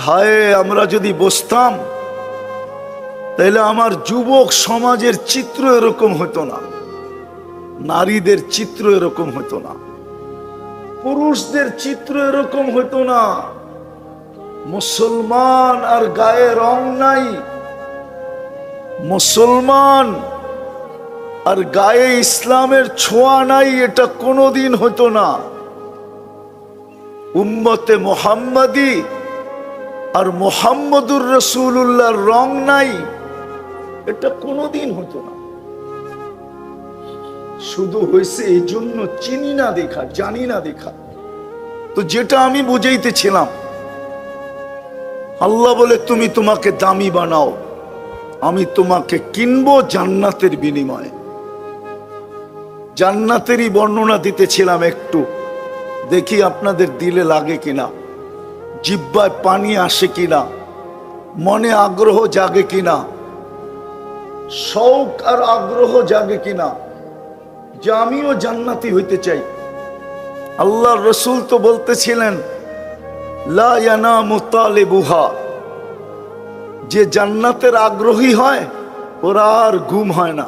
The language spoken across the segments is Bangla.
হায় আমরা যদি বসতাম তাহলে আমার যুবক সমাজের চিত্র এরকম হতো না, নারীদের চিত্র এরকম হতো না, পুরুষদের চিত্র এরকম হতো না। মুসলমান আর গায়ে রং নাই, মুসলমান আর গায়ে ইসলামের ছোঁয়া নাই, এটা কোনোদিন হতো না। উম্মতে মুহাম্মাদি আর মুহাম্মদুর রাসূলুল্লাহর রং নাই, এটা কোনোদিন হতো না। শুধু হয়েছে এই জন্য চিনি না দেখা, জানি না দেখা। তো যেটা আমি বুঝাইতেছিলাম, আল্লাহ বলে তুমি তোমাকে দামি বানাও, আমি তোমাকে কিনবো জান্নাতের বিনিময়ে। জান্নাতেরই বর্ণনা দিতেছিলাম একটু, দেখি আপনাদের দিলে লাগে কিনা, জিহ্বায় পানি আসে কিনা, মনে আগ্রহ জাগে কিনা, শৌক আর আগ্রহ জাগে কিনা যে আমিও জান্নাতি হইতে চাই। আল্লাহর রাসূল তো বলতেছিলেন লা ইয়ানামু তালিবুহা, যে জান্নাতের আগ্রহী হয় ওরা আর ঘুম হয় না,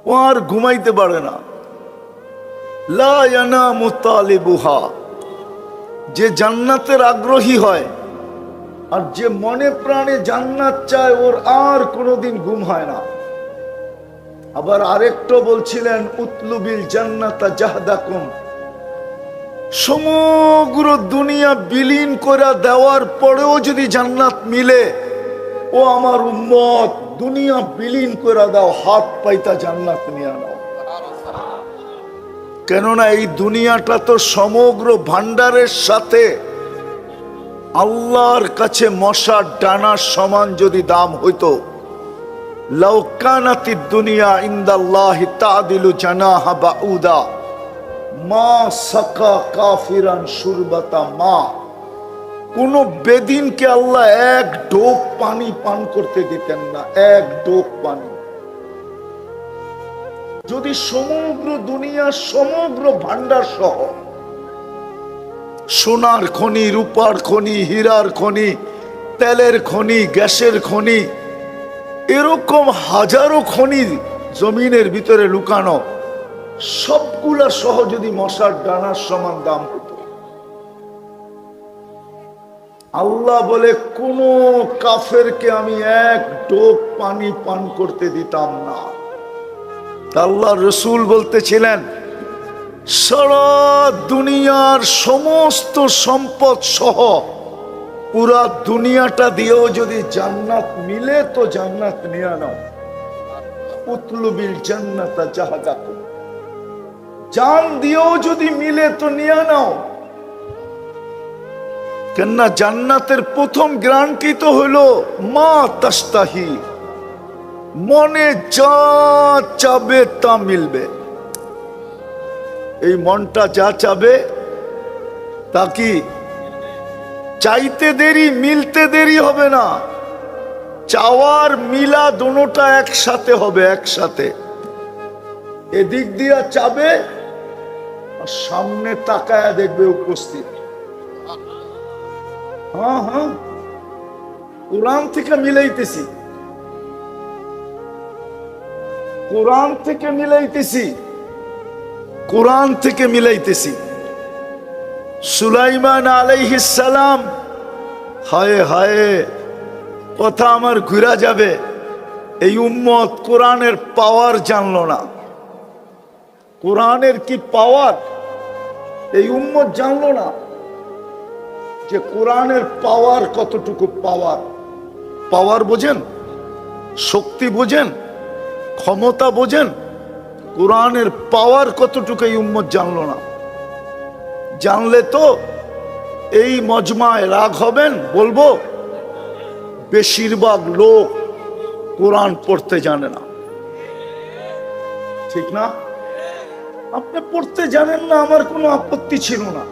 ও আর ঘুমাইতে পারে না। লা ইয়ানামু তালিবুহা, যে জান্নাতের আগ্রহী হয় আর যে মনে প্রাণে জান্নাত চায় ওর আর কোনোদিন ঘুম হয় না। আবার আরেকটা বলছিলেন উতলুবিল জান্নাতা জাহদাকুম, সমগ্র দুনিয়া বিলীন করে দেওয়ার পরেও যদি জান্নাত মিলে, ও আমার উম্মত দুনিয়া বিলীন করে দাও, হাত পাইতা জান্নাত নিয়ে নাও। কেননা এই দুনিয়াটা তো সমগ্র ভান্ডারের সাথে আল্লাহর কাছে মশার ডানার সমান যদি দাম হইতো, লাউ কানাতিদ দুনিয়া ইনদাল্লাহি তাদিলু জানাহা বাউদা মা সাকা কাফিরান শুরবাতা মা, কোন বেদিনকে আল্লাহ এক ঢোক পানি পান করতে দিতেন না, এক ঢোক পানি। যদি সমগ্র দুনিয়া সমগ্র ভান্ডার সহ সোনার খনি, রূপার খনি, হীরার খনি, তেলের খনি, গ্যাসের খনি, এরকম হাজারো খনি জমিনের ভিতরে লুকানো, সবগুলা সহ যদি মশার ডানার সমান দাম হতো, আল্লাহ বলে কোন কাফেরকে আমি এক ঢোক পানি পান করতে দিতাম না। আল্লাহ রসুল বলতেছিলেন সারা দুনিয়ার সমস্ত সম্পদ সহ পুরা দুনিয়াটা দিয়েও যদি জান্নাত মিলে তো জান্নাত নিয়ে নাও। উতলুবিল জান্নাতা জাহদাকুম, জান দিয়েও যদি মিলে তো নিয়ে নাও। কেননা জান্নাতের প্রথম গ্যারান্টি তো হলো মা তাস্তাহি, মনে যা চাবে তা মিলবে। এই মনটা যা চাবে তা কি চাইতে দেরি, মিলতে দেরি হবে না। চাওয়ার মিলা দুটোটা একসাথে হবে, একসাথে। এদিক দিয়া চাবে আর সামনে তাকায়া দেখবে উপস্থিত। হ্যাঁ হ্যাঁ, কোরআন থেকে মিলাইতেছি, কোরআন থেকে মিলাইতেছি, কোরআন থেকে মিলাইতেছি। সুলাইমান আলাইহিস সালাম, হায় হায় কথা আমার ঘুরা যাবে, এই উম্মত কোরআনের পাওয়ার জানলো না। কোরআনের কি পাওয়ার এই উম্মত জানলো না, যে কোরআনের পাওয়ার কতটুকু। পাওয়ার, পাওয়ার বোঝেন, শক্তি বোঝেন, ক্ষমতা বোঝেন, কোরআনের পাওয়ার কতটুকু এই উম্মত জানলো না। জানলে তো এই মজমায় রাগ হবেন, বলবো বেশিরভাগ লোক কোরআন পড়তে জানে না, ঠিক না? আপনি পড়তে জানেন না, আমার কোনো আপত্তি ছিল না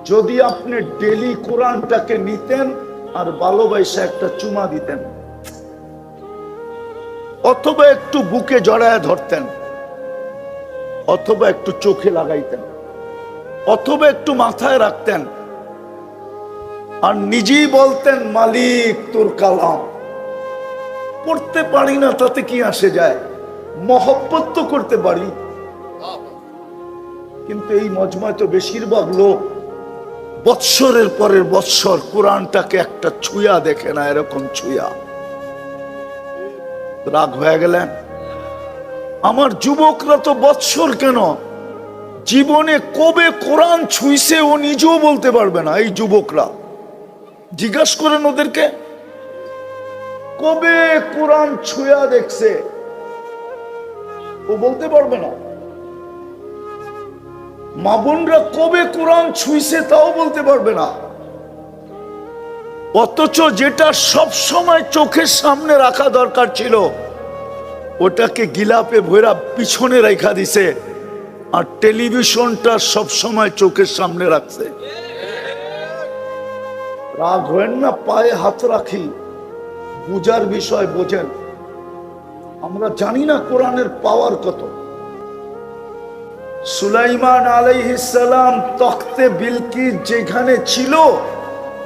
যদি আপনি ডেলি কোরআনটাকে নিতেন আর ভালোবাসা একটা চুমা দিতেন, অথবা একটু বুকে জড়ায় ধরতেন, অথবা একটু চোখে লাগাইতেন, অথবা একটু মাথায় রাখতেন। আর নিজেই বলতেন মালিক তোর কালাম। পড়তে পারি না তাতে কি আসে যায়, মহব্বত তো করতে পারি। কিন্তু এই মজমায় তো বেশিরভাগ লোক বৎসরের পরের বৎসর কোরআনটাকে একটা ছুঁয়া দেখে না, এরকম ছুঁয়া। রাগ হয়ে গেলেন? আমার যুবকরা তো বৎসর কেন, জীবনে কবে কোরআন ছুঁইছে ও নিজেও বলতে পারবে না। এই যুবকরা জিজ্ঞাসা করেন ওদেরকে, কবে কোরআন ছুঁয়া দেখছে, ও বলতে পারবে না। মা বোনরা কবে কোরআন ছুঁইছে তাও বলতে পারবে না। অথচ যেটা সব সময় চোখের সামনে রাখা দরকার ছিল ওটাকে গিলাপে ভরা পিছনে রেখা দিছে, আর টেলিভিশনটা সব সময় চোখের সামনে রাখছে। রাগ হয়েন না, পায়ে হাত রাখি, বুঝার বিষয় বোঝেন। আমরা জানি না কোরআনের পাওয়ার কত। সুলাইমান আলাইহিস সালাম তখতে বিলকিস যেখানে ছিল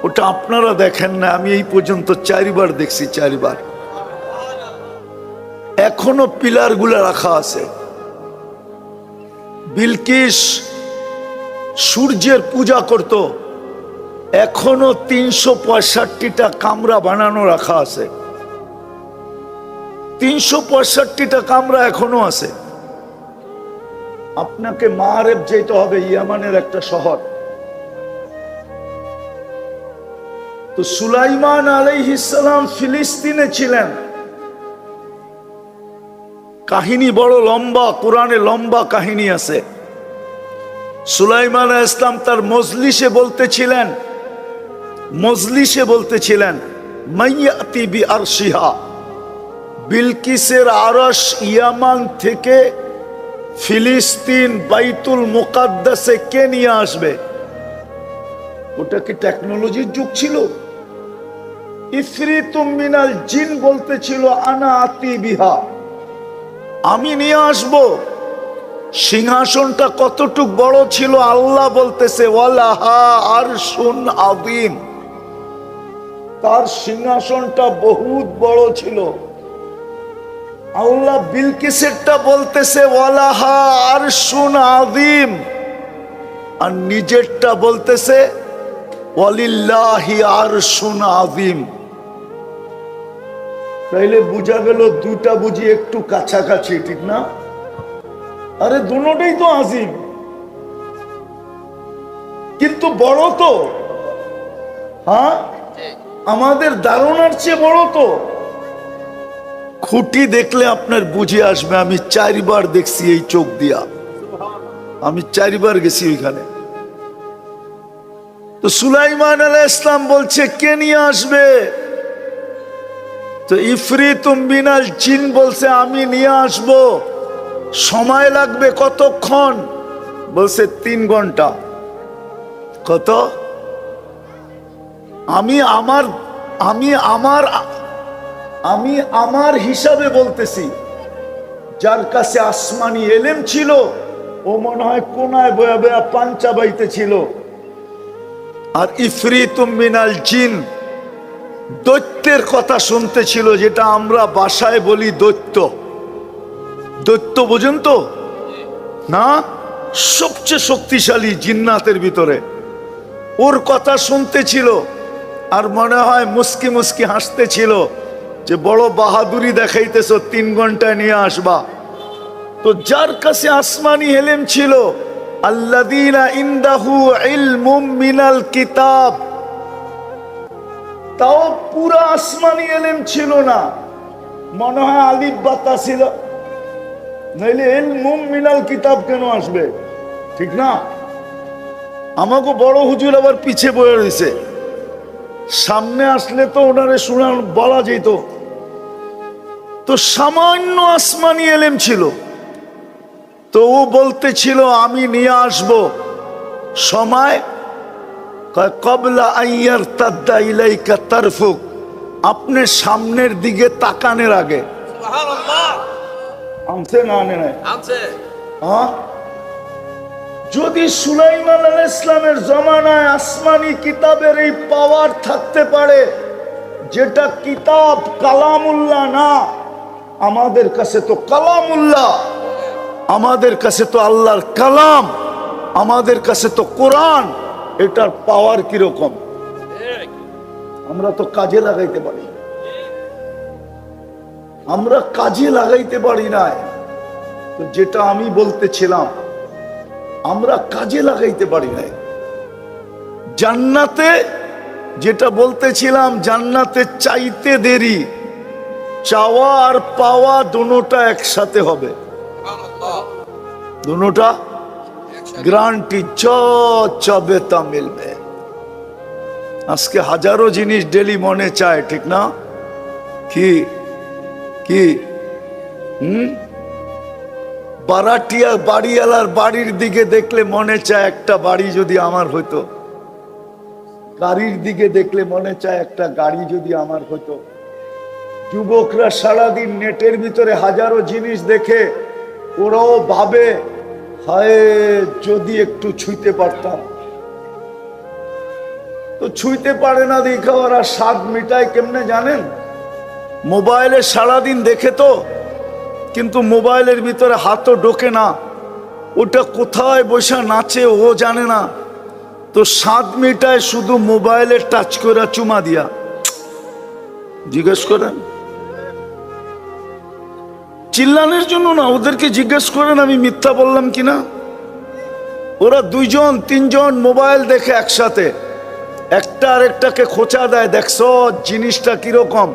ওটা আপনারা দেখেন না, আমি এই পর্যন্ত 4 বার দেখছি, 4 বার। এখনো পিলার গুলা রাখা আছে। বিলকিস সূর্যের পূজা করত, এখনো 365টা কামরা বানানো রাখা আছে। 365টা কামরা এখনো আছে। আপনাকে মারেব যেতে হবে, ইয়ামানের একটা শহর। তো সুলাইমান আলাইহিস সালাম ফিলিস্তিনে ছিলেন। কাহিনী বড় লম্বা, কোরআনে লম্বা কাহিনী আছে। সুলাইমান আলাইহিস সালাম তার মজলিসে বলতেছিলেন মাইয়াতি বি আরশিহা, বিলকিসের আরশ ইয়ামান থেকে ফিলিস্তিন বাইতুল মুকাদ্দাসে কে নিয়ে আসবে? ওটা কি টেকনোলজির যুগ ছিল? ইফরিতুম মিনাল জিন বলতেছিল আনা আতি বিহা, আমি নিয়ে আসব। সিংহাসনটা কতটুক বড় ছিল আল্লাহ বলতেছে ওয়ালাহা আরশুন আযীম, তার সিংহাসনটা বহুত বড় ছিল। আল্লাহ বিলকিসেরটা বলতেছে ওয়ালাহা আরশুন আযীম, আর নিজেরটা বলতেছে ওয়ালিল্লাহি আরশুন আযীম। তাইলে বুঝা গেল দুটা বুঝি একটু কাছাকাছি, ঠিক না? আরে দুটোটাই তো আযীম, কিন্তু বড় তো। হ্যাঁ, আমাদের ধারণার চেয়ে বড় তো। খুঁটি দেখলে আপনার বুঝে আসবে। আমি 4 বার দেখছি এই চোখ দিয়া, আমি 4 বার গেছি ওইখানে। তো সুলাইমান আলাইহিস সালাম বলছে কে নিয়ে আসবে? তো ইফরিতুম মিনাল জিন বলছে আমি নিয়ে আসব। সময় লাগবে কতক্ষণ? বলছে 3 ঘন্টা। কত? আমি আমার হিসাবে বলতেছি। যার কাছে আসমানি এলেম ছিল ও মনে হয় কোনায় বয়া বয়া পাঞ্চা বাইতে ছিল। আর ইফরিতুম মিনাল জিন দৈত্যের কথা শুনতেছিল, যেটা আমরা ভাষায় বলি দৈত্য। দৈত্য বোঝেন তো না? সবচেয়ে শক্তিশালী জিন্নাতের ভিতরে। ওর কথা শুনতেছিল আর মনে হয় মুস্কি মুস্কি হাসতেছিল যে বড় বাহাদুরি দেখাইতেছ, 3 ঘন্টায় নিয়ে আসবা। তো যার কাছে আসমানি এলেম ছিল, আল্লাযীনা ইনদাহু ইলমুম মিনাল কিতাব, তাও পুরা আসমানি এলেম ছিল না, মনে হয় আলিফ বাতা ছিল। নইলে ইলমুম মিনাল কিতাব কেন আসবে? ঠিক না? আমাকে বড় হুজুর আবার পিছে বয়ে রয়েছে, সামনে আসলে তো ওনারে শোনা বলা যেত। তো সামান্য আসমানি এলেম ছিল। তো ও বলতেছিল আমি নিয়ে আসব। সময় কবলা আইয়ার তাদ্দা ইলাইকা তারফুক, আপনি সামনের দিকে তাকানের আগে। আনছে না আনে নাই? হ্যাঁ, যদি সুলাইমান আলাইহিস সালামের জমানায় আসমানি কিতাবের এই পাওয়ার থাকতে পারে, যেটা কিতাব কালামুল্লাহ না, আমাদের কাছে তো কালামুল্লাহ, আমাদের কাছে তো আল্লাহর কালাম, আমাদের কাছে তো কোরআন, এটার পাওয়ার কিরকম আমরা তো কাজে লাগাইতে পারি, আমরা কাজে লাগাইতে পারি না। তো যেটা আমি বলতেছিলাম, আমরা কাজে লাগাইতে পারি না। জান্নাতে যেটা বলতেছিলাম, জান্নাতে চাইতে দেরি, চাওয়া আর পাওয়া দুটোটা একসাথে হবে, দুটোটা গ্যারান্টি, চাবে তা মিলবে। আজকে হাজারো জিনিস ডেলি মনে চায়, ঠিক না? কি কি বারাটিয়া বাড়িওয়ালার বাড়ির দিকে দেখলে মনে চায় একটা বাড়ি যদি আমার হইতো, গাড়ির দিকে দেখলে মনে চায় একটা গাড়ি যদি আমার হইতো। যুবকরা সারাদিন নেটের ভিতরে হাজারো জিনিস দেখে, ওরাও ভাবে হায় যদি একটু ছুঁইতে পারতাম। তো ছুঁইতে পারে না দেখা ওরা স্বাদ মিটায় কেমনে জানেন? মোবাইলে সারাদিন দেখে তো, কিন্তু মোবাইলের ভিতরে হাতও ঢোকে না, ওটা কোথায় বসে নাচে ও জানে না। তো স্বাদ মিটায় শুধু মোবাইলে টাচ করে চুমা দিয়া। জিজ্ঞেস করেন, চিল্লানোর জন্য না, ওদেরকে জিজ্ঞেস করেন আমি মিথ্যা বললাম কিনা। ওরা দুইজন তিনজন মোবাইল দেখে একসাথে, একটা আরেকটাকে খোঁচা দেয়, দেখছো জিনিসটা কিরকম।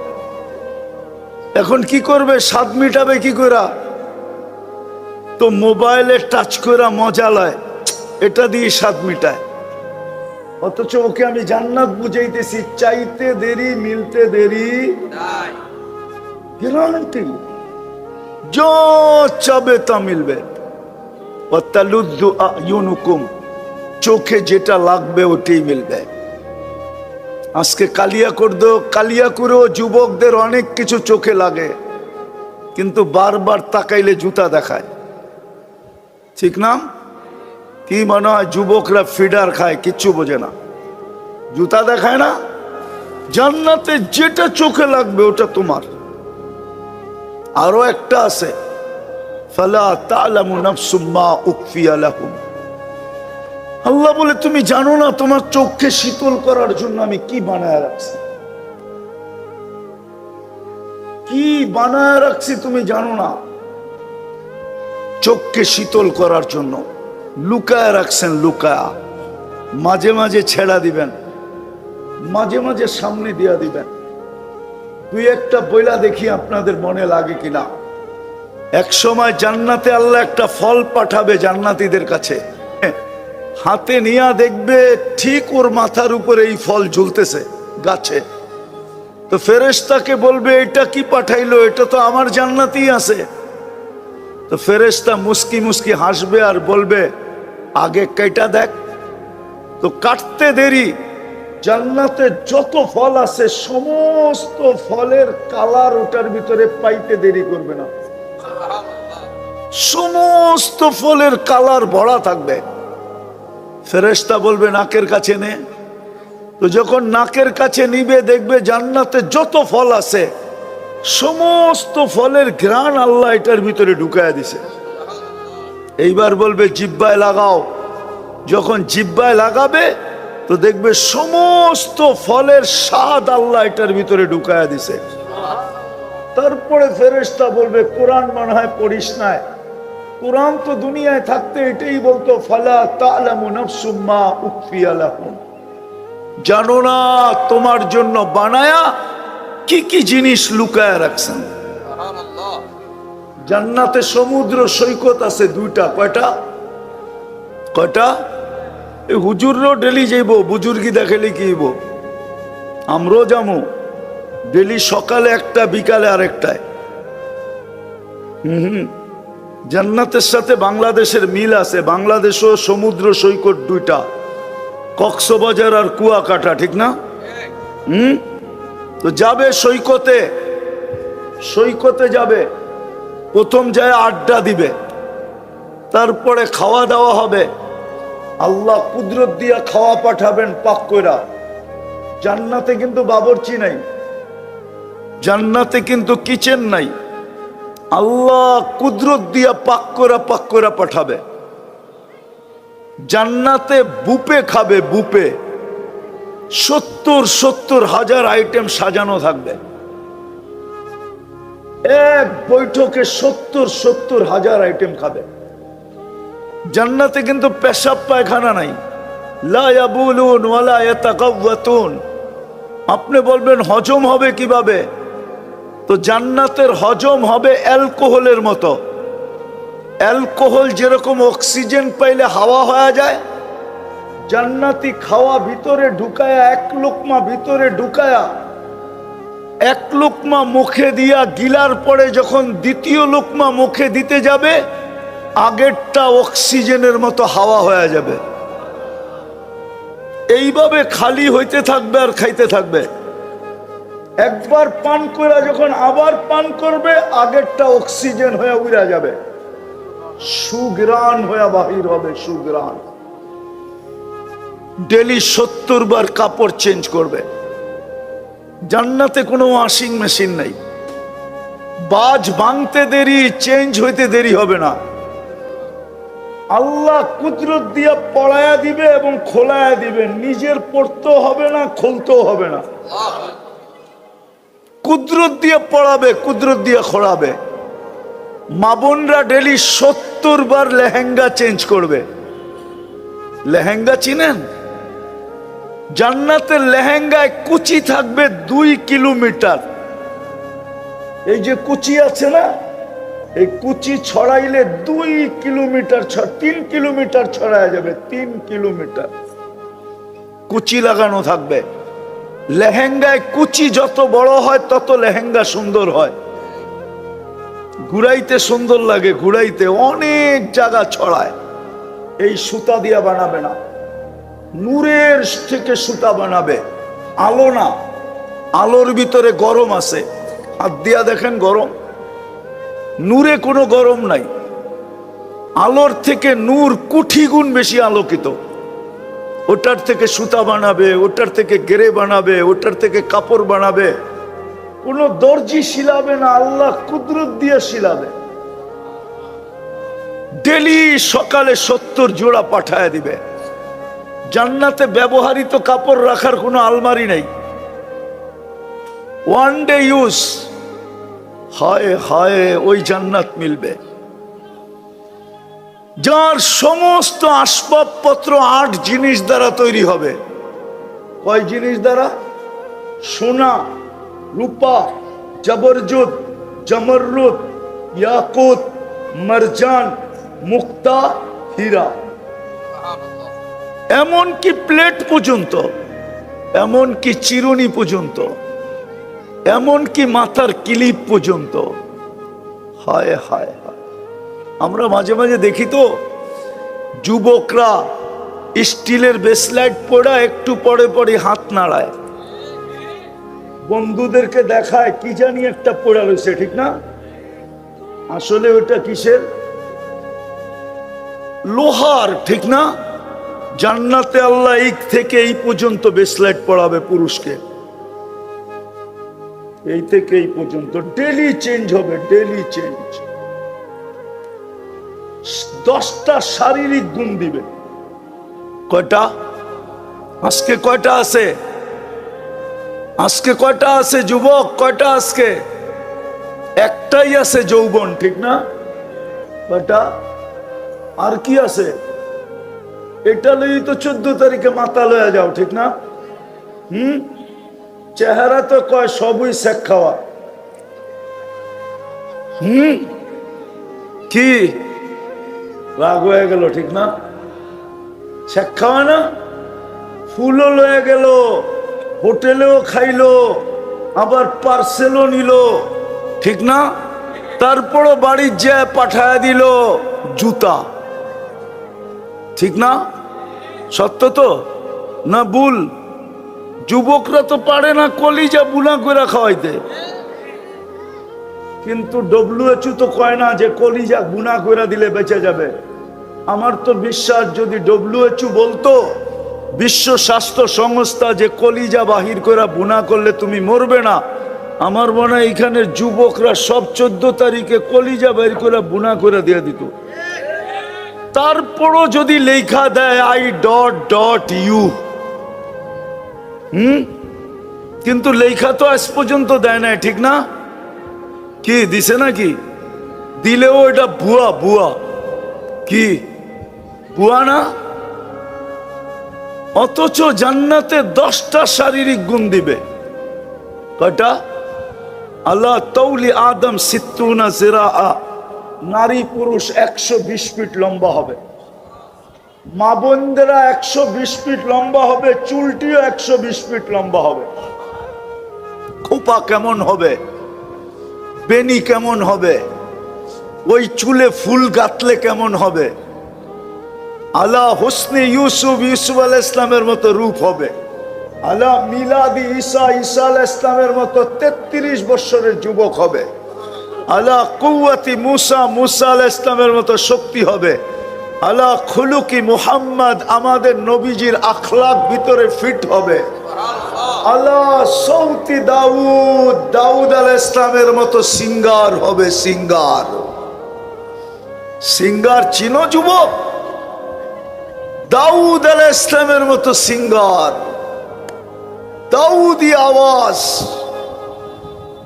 এখন কি করবে? স্বাদ মিটাবে কি করে? তো মোবাইলে টাচ করে মজা লয়, এটা দিয়ে স্বাদ মিটায়। অথচ ওকে আমি জান্নাত বুঝাইতেছি, চাইতে দেরি মিলতে দেরি, গ্যারান্টি जो চাবে তা মিলবে। ওয়াতালুদ্দু আয়ুনুকুম, চোখে যেটা লাগবে ওটাই মিলবে। আজকে কালিয়াকুরেও যুবকদের অনেক কিছু চোখে লাগে, কিন্তু বারবার তাকাইলে জুতা দেখায়, ঠিক না? কি মনে হয় যুবকরা ফিডার খায়, কিচ্ছু বোঝে না, জুতা দেখায় না। জান্নাতে যেটা চোখে লাগবে ওটা তোমার। আরো একটা আছে, ফালা তা'লামু নাফসুম মা উখফিয়া লাহুম, আল্লাহ বলে তুমি জানো না তোমার চোখকে শীতল করার জন্য আমি কি বানায় রাখছি, কি বানায় রাখছি তুমি জানো না। চোখকে শীতল করার জন্য লুকায় রাখছেন, লুকায়া মাঝে মাঝে ছেড়া দিবেন, মাঝে মাঝে সামনে দিয়া দিবেন। দুই একটা বইলা দেখি আপনাদের মনে লাগে কিনা। এক সময় জান্নাতে আল্লাহ একটা ফল পাঠাবে জান্নাতীদের কাছে, হাতে নিয়া দেখবে ঠিক ওর মাথার উপরে এই ফল ঝুলতেছে গাছে। তো ফেরেশতাকে বলবে এটা কি পাঠাইলো, এটা তো আমার জান্নাতেই আছে। তো ফেরেশতা মুস্কি মুস্কি হাসবে আর বলবে আগে কেটা দেখ। তো কাটতে দেরি, জান্নাতে যত ফল আছে সমস্ত ফলের কালার ওটার ভিতরে পাইতে দেরি করবে না, সমস্ত ফলের কালার ভরা থাকবে। ফেরেশতা বলবে নাকের কাছে নে। তো যখন নাকের কাছে নিবে দেখবে জান্নাতে যত ফল আছে সমস্ত ফলের ঘ্রাণ আল্লাহ এটার ভিতরে ঢুকায় দিছে। এইবার বলবে জিহ্বায় লাগাও। যখন জিহ্বায় লাগাবে তো দেখবে সমস্ত ফলের স্বাদ আল্লাহ এটার ভিতরে ঢুকায় দিছে। তারপরে ফেরেশতা বলবে কোরআন মনে হয় পড়িস নাই, কোরআন তো দুনিয়ায় থাকতে এটাই বলতো ফালা তা'লামু নাফসুম মা উখফিয়া লাহুম, জানো না তোমার জন্য বানায়া কি কি জিনিস লুকায় রাখছেন। জান্নাতে সমুদ্র সৈকত আছে দুইটা, কয়টা কয়টা? এই হুজুরও ডেলি যাইব, বুজুর্গি দেখালে কি হইব, আমরাও যাবো ডেলি, সকালে একটা বিকালে আরেকটায়। জান্নাতের সাথে বাংলাদেশের মিল আছে, বাংলাদেশও সমুদ্র সৈকত দুইটা, কক্সবাজার আর কুয়াকাটা, ঠিক না? তো যাবে সৈকতে, সৈকতে যাবে, প্রথম যায় আড্ডা দিবে, তারপরে খাওয়া দাওয়া হবে, আল্লাহ কুদরত দিয়া খাওয়া পাঠাবেন পাক কইরা। জান্নাতে কিন্তু বাবুর্চি নাই, জান্নাতে কিন্তু কিচেন নাই। আল্লাহ কুদরত দিয়া পাক কইরা পাঠাবে। জান্নাতে বুপে খাবে, বুপে 70,000 আইটেম সাজানো থাকবে। এক বৈঠকে 70,000 আইটেম খাবে। জান্নাতে কিন্তু পেশাব পায়খানা নাই। লা ইয়াবুলুন ওয়ালা ইয়াতাকাওয়াতুন। আপনি বলবেন হজম হবে কিভাবে? তো জান্নাতের হজম হবে অ্যালকোহলের মতো। অ্যালকোহল যেরকম অক্সিজেন পাইলে হাওয়া হয়ে যায়, জান্নাতি খাওয়া ভিতরে ঢুকায়া, এক লোকমা ভিতরে ঢুকায়া, এক লোকমা মুখে দিয়া গিলার পরে যখন দ্বিতীয় লোকমা মুখে দিতে যাবে, আগেরটা অক্সিজেনের মতো হাওয়া হয়ে যাবে। এইভাবে খালি হইতে থাকবে আর খাইতে থাকবে। একবার পান করে যখন আবার পান করবে, আগেরটা অক্সিজেন হয়ে উড়া যাবে, সুগ্রাণ হয়ে বাহির হবে, সুগ্রাণ। ডেলি 70 বার কাপড় চেঞ্জ করবে। জান্নাতে কোনো ওয়াশিং মেশিন নাই। বাজ ভাঙতে দেরি, চেঞ্জ হইতে দেরি হবে না। আল্লাহ কুদরত দিয়া পড়ায়া দিবে এবং খোলায়া দিবে। নিজের পড়তেও হবে না, খুলতেও হবে না। কুদরত দিয়ে পড়াবে, কুদরত দিয়ে খোলাবে। মা বোনরা ডেলি 70 বার লেহেঙ্গা চেঞ্জ করবে। লেহেঙ্গা চিনেন? জান্নাতের লেহেঙ্গায় কুচি থাকবে 2 কিলোমিটার। এই যে কুচি আছে না, এই কুচি ছড়াইলে 2 কিলোমিটার, 3 কিলোমিটার ছড়ায় যাবে। 3 কিলোমিটার কুচি লাগানো থাকবে। লেহেঙ্গায় কুচি যত বড় হয় তত লেহেঙ্গা সুন্দর হয়। ঘুরাইতে সুন্দর লাগে, ঘুরাইতে অনেক জায়গা ছড়ায়। এই সুতা দিয়া বানাবে না, নূরের থেকে সুতা বানাবে। আলো না, আলোর ভিতরে গরম আছে। হাত দিয়া দেখেন গরম। নূরে কোনো গরম নাই। আলোর থেকে নূর কোটি গুণ বেশি আলোকিত। ওটার থেকে সুতা বানাবে, ওটার থেকে গেরে বানাবে, ওটার থেকে কাপড় বানাবে। কোনো দর্জি শিলাবে না, আল্লাহ কুদরত দিয়ে শিলাবে। ডেলি সকালে 70 জোড়া পাঠায় দিবে। জান্নাতে ব্যবহৃত কাপড় রাখার কোনো আলমারি নেই। One day use. হায় হায়, ওই জান্নাত মিলবে যার সমস্ত আসবাবপত্র 8 জিনিস দ্বারা তৈরি হবে। কয় জিনিস দ্বারা? সোনা, রূপা, জবরজুদ, জমরুদ, ইয়াকুত, মারজান, মুক্তা, হীরা। এমনকি প্লেট পর্যন্ত, এমনকি চিরুনি পর্যন্ত, এমনকি মাথার ক্লিপ পর্যন্ত। হায় হায় হায়। আমরা মাঝে মাঝে দেখি তো যুবকরা স্টিলের ব্রেসলেট পরা একটু পরে পরে হাত নাড়ায়, বন্ধুদেরকে দেখায় কি জানি একটা পড়া রয়েছে, ঠিক না? আসলে ওটা কিসের? লোহার, ঠিক না? জান্নাতে আল্লাহ এই থেকে এই পর্যন্ত ব্রেসলেট পরাবে পুরুষকে। এই থেকে এই পর্যন্ত ডেলি চেঞ্জ হবে, ডেলি চেঞ্জ। 10টা শারীরিক গুণ দিবে। কয়টা? আজকে কয়টা আছে? আজকে কয়টা আছে যুবক? কয়টা আজকে? একটাই আছে যৌবন, ঠিক না? কয়টা? আর কি আছে? এটা লই তো 14 তারিখে মাথা লয়ে যাও, ঠিক না? চেহারা তো কয় সবই শেখ খাওয়া। কি রাগ হয়ে গেল, ঠিক না? শেখ খাওয়া না? ফুলও লয়ে গেল, হোটেলেও খাইলো, আবার পার্সেলও নিল, ঠিক না? তারপরও বাড়ির যে পাঠায় দিল জুতা, ঠিক না? সত্য তো না ভুল? যুবকরা তো পারে না কলিজা বুনা করে খাওয়াইতে, কিন্তু WHO তো কয় না যে কলিজা বুনা করে দিলে বেঁচে যাবে। আমার তো বিশ্বাস যদি WHO বলতো, বিশ্ব স্বাস্থ্য সংস্থা, যে কলিজা বাহির করে বুনা করলে তুমি মরবে না, আমার মনে হয় এখানের যুবকরা সব 14 তারিখে কলিজা বাহির করে বুনা করে দিয়ে দিত। তারপরও যদি লেখা দেয় I.U, কিন্তু লেখা তো আজ পর্যন্ত দেয় না, ঠিক না? কি দিছে নাকি? দিলেও এটা ভুয়া। ভুয়া কি? ভুয়া না? অথচ জান্নাতে 10টা শারীরিক গুণ দিবে। কয়টা? আল্লাহ তৌলি আদম 60 জিরাআ, নারী পুরুষ 120 ফিট লম্বা হবে। মা বোনদেরা 120 ফিট লম্বা হবে, চুলটিও 120 ফিট লম্বা হবে। খোপা কেমন হবে, বেনি কেমন হবে, ওই চুলে ফুল গাঁথলে কেমন হবে। আলা হোসনে ইউসুফ আলাইহিস ইসলামের মতো রূপ হবে। আলা মিলাদি ঈসা আলাইহিস ইসলামের মতো 33 বছরের যুবক হবে। আলা কুওয়াতি মুসা আলাইহিস ইসলামের মতো শক্তি হবে। আলা খুলুকি মুহাম্মদ, আমাদের নবীজির আখলাক ভিতরে ফিট হবে। আলা সৌতি দাউদ আলাইহিস ইসলামের মতো সিঙ্গার হবে। সিঙ্গার চিনো যুবক? দাউদ আলাইহিস ইসলামের মতো সিঙ্গার, দাউদি আওয়াজ।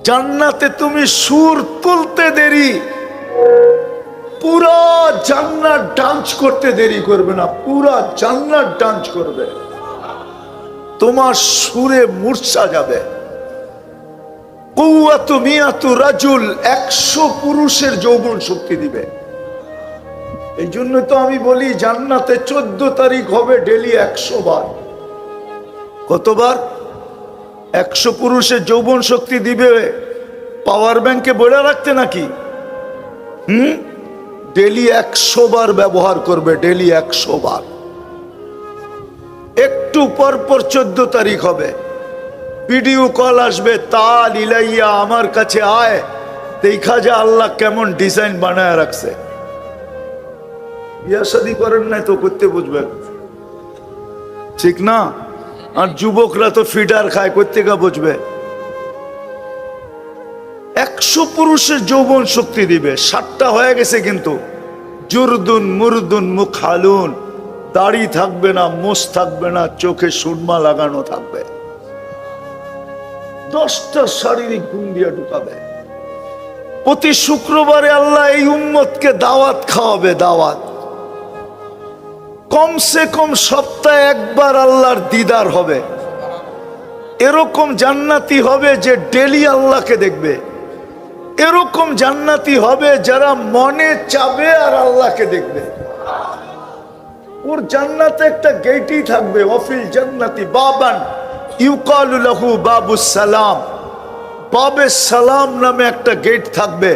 জান্নাতে তুমি সুর তুলতে দেরি, পুরা জান্নাত ডান্স করতে দেরি করবে না, পুরা জান্নাত ডান্স করবে। তোমার সুরে মূর্ছা যাবে। কুওয়াতু মিয়াতু রাজুল, 100 পুরুষের যৌবন শক্তি দিবে। এই জন্য তো আমি বলি জান্নাতে 14 তারিখ হবে ডেলি 100 বার। কতবার? 100 পুরুষের যৌবন শক্তি দিবে। পাওয়ার ব্যাংকে বলে রাখতে নাকি? ডেলি 100 বার ব্যবহার করবে, ডেলি 100 বার। একটু পর 14 তারিখ হবে, ভিডিও কল আসবে, তাল ইলাইয়া, আমার কাছে আয়, দেখা যা আল্লাহ কেমন ডিজাইন বানায় রাখছে। বিয়া শাদী করেন নাই তো করতে বুঝবেন, ঠিক না? আর যুবকরা তো ফিডার খায়, করতে গা বুঝবে। 100 পুরুষের যৌবন শক্তি দিবে। 7টা হয়ে গেছে কিন্তু। জুরদুন মুরদুন মুখালুন, দাড়ি থাকবে না, মোষ থাকবে না, চোখে সুরমা লাগানো থাকবে। 10টা শারীরিক গুণ দিয়ে ঢুকাবে। প্রতি শুক্রবারে আল্লাহ এই উম্মতকে দাওয়াত খাওয়াবে। দাওয়াত কমসে কম সপ্তাহে একবার আল্লাহর দিদার হবে। এরকম জান্নাতি হবে যে ডেলি আল্লাহকে দেখবে। এরকম জান্নাতি হবে যারা মনে চাবে আর আল্লাহকে দেখবে। ওর জান্নাতে একটা গেটই থাকবে, ওয়াফিল জান্নাতি বাবান ইউকালু লাহু বাবুস সালাম, বাবে সালাম নামে একটা গেট থাকবে।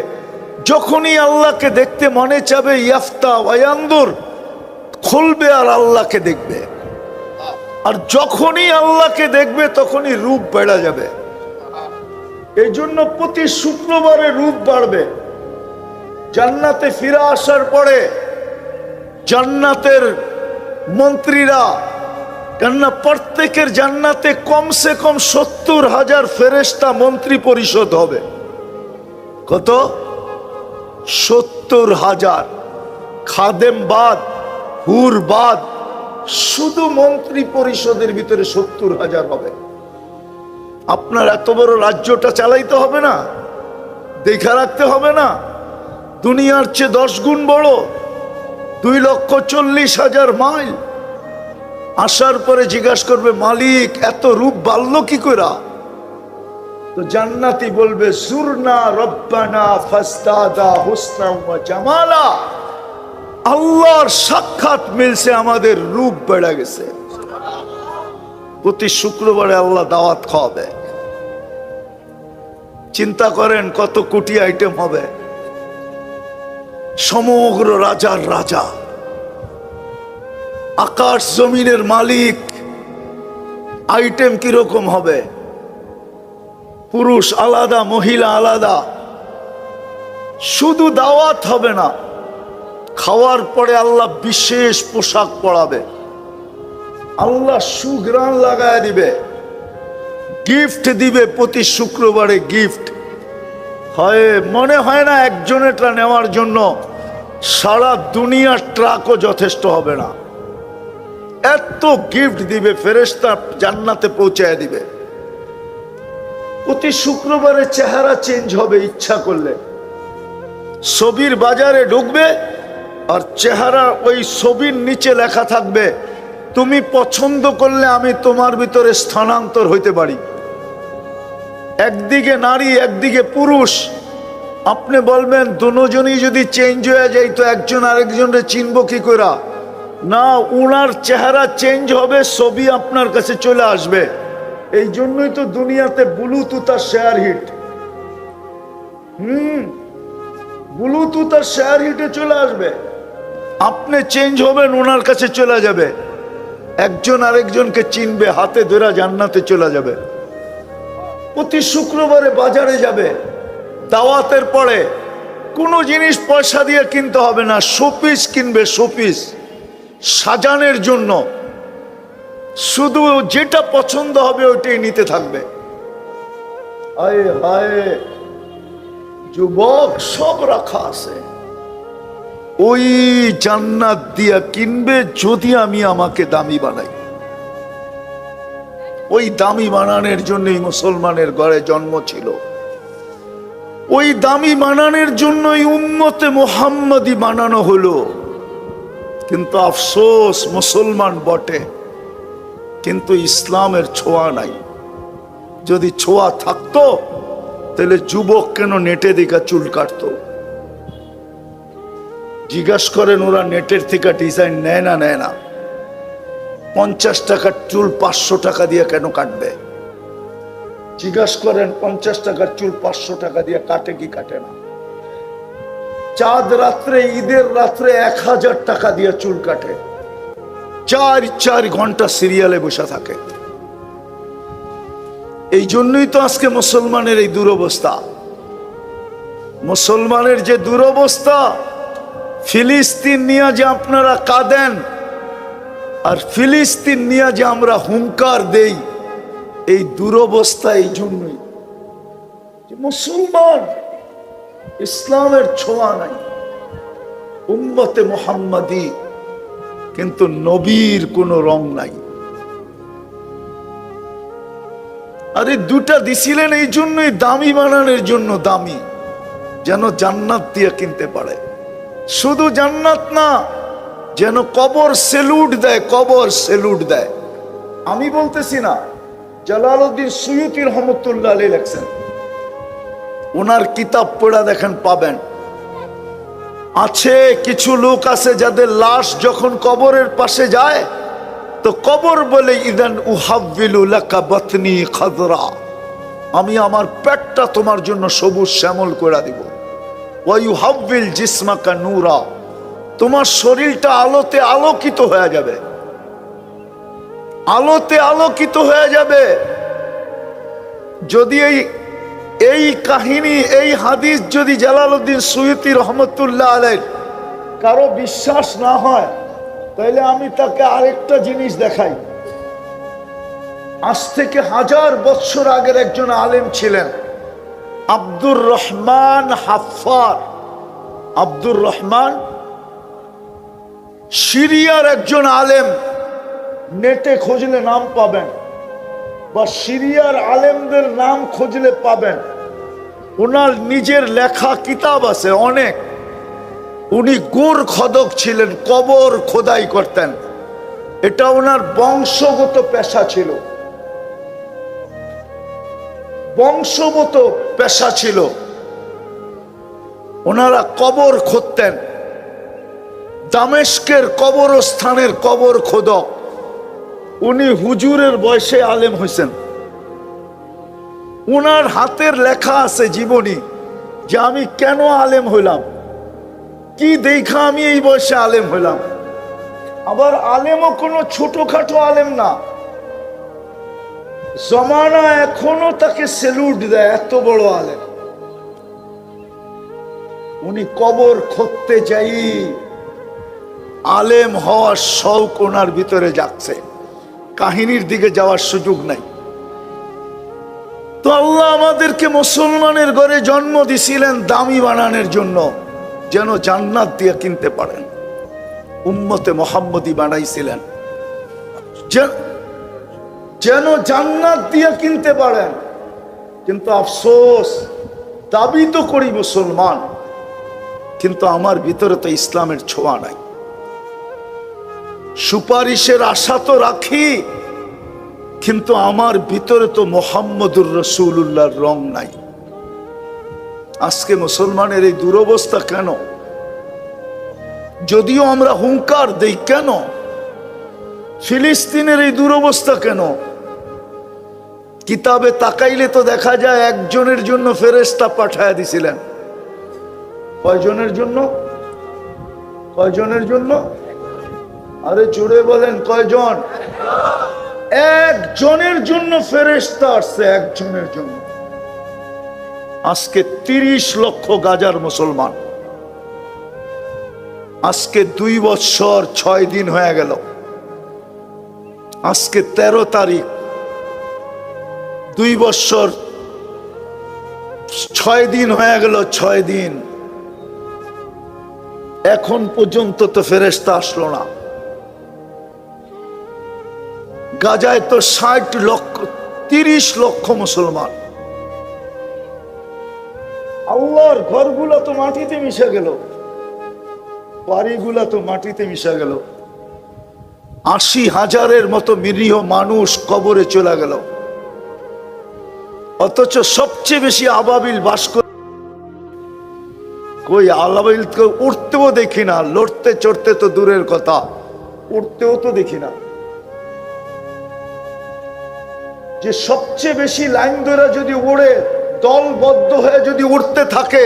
যখনই আল্লাহকে দেখতে মনে চাবে, ইয়াফতা ওয়ায়ানদুর, খুলবে আর আল্লাহকে দেখবে। আর যখনই আল্লাহকে দেখবে তখনই রূপ বেড়ে যাবে। এই জন্য প্রতি শুক্রবারে রূপ বাড়বে। জান্নাতে ফিরে আসার পরে জান্নাতের মন্ত্রীরা, কেননা প্রত্যেকের জান্নাতে কমসে কম 70,000 ফেরেশতা মন্ত্রী পরিষদ হবে। কত? 70,000। খাদেম বাদ, হুর বাদ, শুধু মন্ত্রী পরিষদের ভিতরে 70,000 হবে। আপনার এত বড় রাজ্যটা চালাইতে হবে না? দেখা রাখতে হবে না? দুনিয়ার চেয়ে 10 গুণ বড়, 2,40,000 মাইল। আসার পরে জিজ্ঞাসা করবে, মালিক এত রূপ বাড়ল কি কইরা? তো জান্নাতি বলবে, সুরনা রব্বানা ফাস্তাদা হুসনা ওয়া জামালা, আল্লাহর সাক্ষাৎ মিলছে, আমাদের রূপ বেড়ে গেছে। প্রতি শুক্রবারে আল্লাহ দাওয়াত খাওয়াবে। চিন্তা করেন কত কোটি আইটেম হবে। সমগ্র রাজার রাজা, আকাশ জমিনের মালিক। আইটেম কিরকম হবে? পুরুষ আলাদা, মহিলা আলাদা। শুধু দাওয়াত হবে না, খাওয়ার পরে আল্লাহ বিশেষ পোশাক পরাবে, আল্লাহ সুঘ্রাণ লাগায় দিবে, গিফট দিবে প্রতি শুক্রবারে গিফট। হয় মনে হয় না একজনেরটা নেওয়ার জন্য সারা দুনিয়ার ট্রাকও যথেষ্ট হবে না, এত গিফট দিবে, ফেরেশতা জান্নাতে পৌঁছায় দিবে। প্রতি শুক্রবারে চেহারা চেঞ্জ হবে ইচ্ছা করলে। ছবির বাজারে ঢুকবে আর চেহারা ওই ছবির নিচে লেখা থাকবে, তুমি পছন্দ করলে আমি তোমার ভিতরে স্থানান্তর হইতে পারি। একদিকে নারী একদিকে পুরুষ, আপনি বলবেন দুজনই যদি চেঞ্জ হয়ে যায় তো একজন আরেকজনকে চিনব কি করে? না, উনার চেহারা চেঞ্জ হবে, ছবি আপনার কাছে চলে আসবে। এই জন্যই তো দুনিয়াতে ব্লুটুথ আর শেয়ার হিট। ব্লুটুথ আর শেয়ার হিটে চলে আসবে, আপনি চেঞ্জ হবেন, ওনার কাছে চলে যাবে, একজন আরেকজনকে চিনবে, হাতে ধরে জান্নাতে চলে যাবে। প্রতি শুক্রবারে বাজারে যাবে, দাওয়াতের পরে কোনো জিনিস পয়সা দিয়ে কিনতে হবে না, শোপিস কিনবে, শোপিস সাজানোর জন্য, শুধু যেটা পছন্দ হবে ওইটাই নিতে থাকবে। হায় হায়, যুবক সব রাখা আছে, ওই জান্নাত দিয়া কিনবে যদি আমি আমাকে দামি বানাই। ওই দামি বানানোর জন্যই মুসলমানের ঘরে জন্ম ছিল, ওই দামি বানানোর জন্যই উম্মতে মুহাম্মাদি বানানো হলো। কিন্তু আফসোস, মুসলমান বটে কিন্তু ইসলামের ছোঁয়া নাই। যদি ছোঁয়া থাকতো তাহলে যুবক কেন নেটে দিকে চুল কাটতো? জিজ্ঞাসা করেন, ওরা নেটের থেকে ডিজাইন নেয় না? নেয় না। 50 টাকার চুল 500 টাকা দিয়ে কেন কাটবে? জিজ্ঞাসা করেন, 50 টাকার চুল 500 টাকা দিয়ে কাটে কি কাটে না? চাঁদ রাত্রে, ঈদের রাত্রে 1000 টাকা দিয়ে চুল কাটে, 4 ঘন্টা সিরিয়ালে বসে থাকে। এই জন্যই তো আজকে মুসলমানের এই দুরবস্থা। মুসলমানের যে দুরবস্থা, ফিলিস্তিন নিয়ে যে আপনারা কাঁদেন আর ফিলিস্তিন নিয়ে যে আমরা হুঙ্কার দেই, এই দুরবস্থা এই জন্যই যে মুসলমান ইসলামের ছোঁয়া নাই, উম্মতে মুহাম্মাদি কিন্তু নবীর কোনো রং নাই। আরে দুটা দিছিলেন এই জন্যই, দামি বানানোর জন্য, দামি যেন জান্নাত দিয়ে কিনতে পারে। শুধু জান্নাত না, যেন কবর সেলুট দেয়, কবর সেলুট দেয়। আমি বলতেছি না, জালালউদ্দিন সুয়ুতী রহমতুল্লাহ আলাইহি লেখছেন, ওনার কিতাব পড়া দেখেন, পাবেন। আছে কিছু লোক আছে যাদের লাশ যখন কবরের পাশে যায় তো কবর বলে, ইদান উহাব্বিলু লাকা বাতনি খাদরা, আমি আমার পেটটা তোমার জন্য সবুজ শ্যামল করে দিব। ওয়া ইউহাব্বিল জিসমাকা নূরা, তোমার শরীরটা আলোতে আলোকিত হয়ে যাবে, আলোতে আলোকিত হয়ে যাবে। যদি এই কাহিনী, এই হাদিস যদি জালালউদ্দিন সুয়ুতী রহমতুল্লাহ আলাইহি কারো বিশ্বাস না হয়, তাহলে আমি তাকে আরেকটা জিনিস দেখাই। আজ থেকে 1000 বছর আগের একজন আলেম ছিলেন, আব্দুর রহমান হাফফার। আব্দুর রহমান সিরিয়ার একজন আলেম, নেটে খুঁজলে নাম পাবেন, বা সিরিয়ার আলেমদের নাম খুঁজলে পাবেন। ওনার নিজের লেখা কিতাব আছে অনেক। উনি গুড় খোদক ছিলেন, কবর খোদাই করতেন, এটা ওনার বংশগত পেশা ছিল, বংশগত পেশা ছিল। ওনারা কবর খুঁড়তেন, দামেস্কের কবরস্থানের কবর খোদক। উনি হুজুরের বয়সে আলেম হয়েছেন। উনার হাতের লেখা আছে জীবনী, যে আমি কেন আলেম হইলাম, কি দেখা আমি এই বয়সে আলেম হইলাম। আবার আলেমও কোনো ছোটখাটো আলেম না, জমানা এখনো তাকে সেলুট দেয়, এত বড় আলেম। উনি কবর খুঁড়তে যাই আলেম হওয়ার শৌক ওনার ভিতরে যাচ্ছে, কাহিনীর দিকে যাওয়ার সুযোগ নাই। তো আল্লাহ আমাদেরকে মুসলমানের ঘরে জন্ম দিছিলেন দামি বানানোর জন্য, যেন জান্নাত দিয়ে কিনতে পারেন। উম্মতে মুহাম্মদী বানাইছিলেন যেন জান্নাত দিয়ে কিনতে পারেন। কিন্তু আফসোস, দাবি তো করি মুসলমান, কিন্তু আমার ভিতরে তো ইসলামের ছোঁয়া নাই। সুপারিশের আশা তো রাখি, কিন্তু আমার ভিতরে তো মুহাম্মদুর রাসূলুল্লাহর রং নাই। আজকে মুসলমানের এই দুরবস্থা কেন? যদিও আমরা হুঙ্কার দেই, কেন ফিলিস্তিনের এই দুরবস্থা কেন? কিতাবে তাকাইলে তো দেখা যায় একজনের জন্য ফেরেশতা পাঠায়া দিছিলেন। কয়জনের জন্য? কয়জনের জন্য? আরে জোরে বলেন, কয়জন? একজনের জন্য ফেরেশতা আসছে, একজনের জন্য। আজকে 30 লক্ষ গাজার মুসলমান, আজকে 2 বছর 6 দিন হয়ে গেল। আজকে 13 তারিখ, 2 বছর 6 দিন হয়ে গেল। 6 দিন এখন পর্যন্ত তো ফেরেশতা আসলো না। গাজায় তো 60 লক্ষ 30 লক্ষ মুসলমান। আল্লাহর ঘরগুলো তো মাটিতে মিশে গেল, বাড়িগুলা তো মাটিতে মিশে গেল। 80,000-এর মতো নিরীহ মানুষ কবরে চলে গেল। অথচ সবচেয়ে বেশি আবাবিল বাস করে। কই আবাবিলকে উঠতেও দেখি না, লড়তে চড়তে তো দূরের কথা, উঠতেও তো দেখি না। যে সবচেয়ে বেশি লাইন ধরে যদি উড়ে, দলবদ্ধ হয়ে যদি উঠতে থাকে,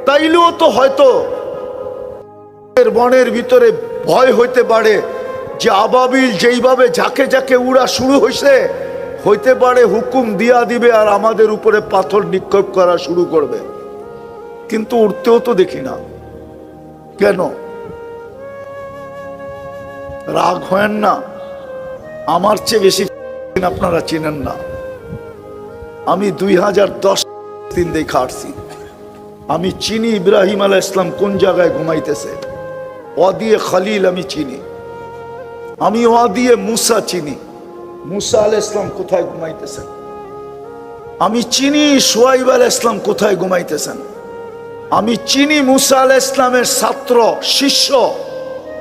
তাইলেও তো হয়তো বনের ভিতরে ভয় হইতে পারে যে আবাবিল যেইভাবে ঝাঁকে ঝাঁকে উড়া শুরু হয়েছে, হইতে পারে হুকুম দিয়া দিবে আর আমাদের উপরে পাথর নিক্ষেপ করা শুরু করবে। কিন্তু উঠতেও তো দেখি না কেন? রাগ হয় না? আমার চেয়ে বেশি আপনারা চিনেন না। আমি 2010 দিন দেখে আসছি। আমি চিনি ইব্রাহিম আলাইহিস সালাম কোন জায়গায় ঘুমাইতেছে। ওয়াদিয়ে খালিল আমি চিনি, আমি ওয়াদিয়ে মুসা চিনি, মুসা আলাইহিস সালাম কোথায় ঘুমাইতেছেন। আমি চিনি শুআইব আলাইহিস সালাম কোথায় ঘুমাইতেছেন। আমি চিনি মুসা আলাইহিস সালামের ছাত্র শিষ্য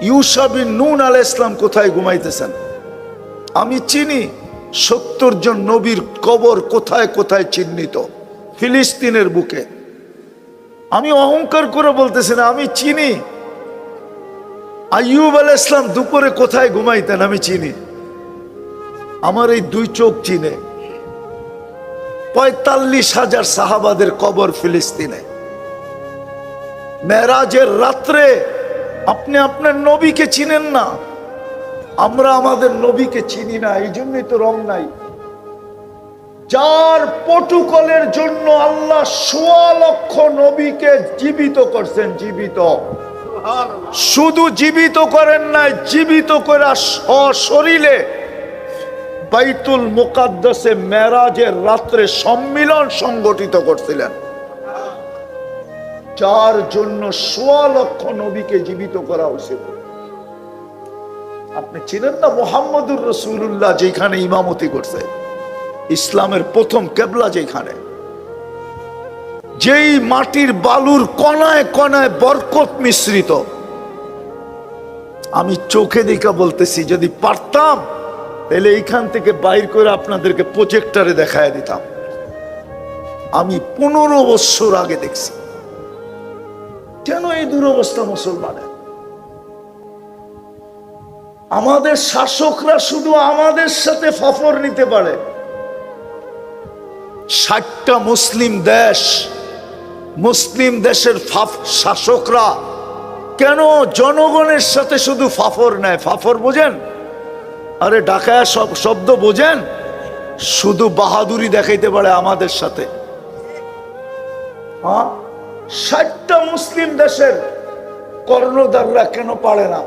ইউশা বিন নুন আলাইহিস সালাম কোথায় ঘুমাইতেছেন। আমি চিনি 70 জন নবীর কবর কোথায় কোথায় চিহ্নিত ফিলিস্তিনের বুকে। আমি অহংকার করে বলতেছি না, আমি চিনি আইয়ুব আলাইহিস সালাম দুপুরে কোথায় ঘুমাইতেন, আমি চিনি। আমার এই 2 চোখ চিনে 45,000 সাহাবাদের কবর ফিলিস্তিনে। মেরাজের রাত্রে আপনি আপনার নবীকে চিনেন না, আমরা আমাদের নবীকে চিনি না, এই জন্যই তো রং নাই। যার প্রটোকলের জন্য আল্লাহ 1.25 লক্ষ নবীকে জীবিত করছেন, জীবিত। শুধু জীবিত করেন নাই, জীবিত করে সশরীরে বাইতুল মুকাদ্দাসে মেরাজের রাত্রে সম্মিলন সংগঠিত করছিলেন। যার জন্য 1.25 লক্ষ নবীকে জীবিত করা হয়েছিল। আপনি চিনেন না মুহাম্মদুর রাসূলুল্লাহ যেখানে ইমামতি করছে, ইসলামের প্রথম কেবলা যেখানে, যেই মাটির বালুর কণায় কণায় বরকত মিশ্রিত। আমি চোখে দেখা বলতেছি, যদি পারতাম তাহলে এইখান থেকে বাইর করে আপনাদেরকে প্রজেক্টরে দেখায় দিতাম। আমি 15 বছর আগে দেখছি। কেন এই দুরবস্থা মুসলমানের? আমাদের শাসকরা শুধু আমাদের সাথে ফাফর নিতে পারে। 60টা মুসলিম দেশ, মুসলিম দেশের শাসকরা কেন জনগণের সাথে শুধু ফাফর নেয়? ফাফর বোঝেন? আরে ঢাকায় শব্দ বোঝেন? শুধু বাহাদুরি দেখাইতে পারে আমাদের সাথে। 60টা মুসলিম দেশের কর্ণধাররা কেন পারে না?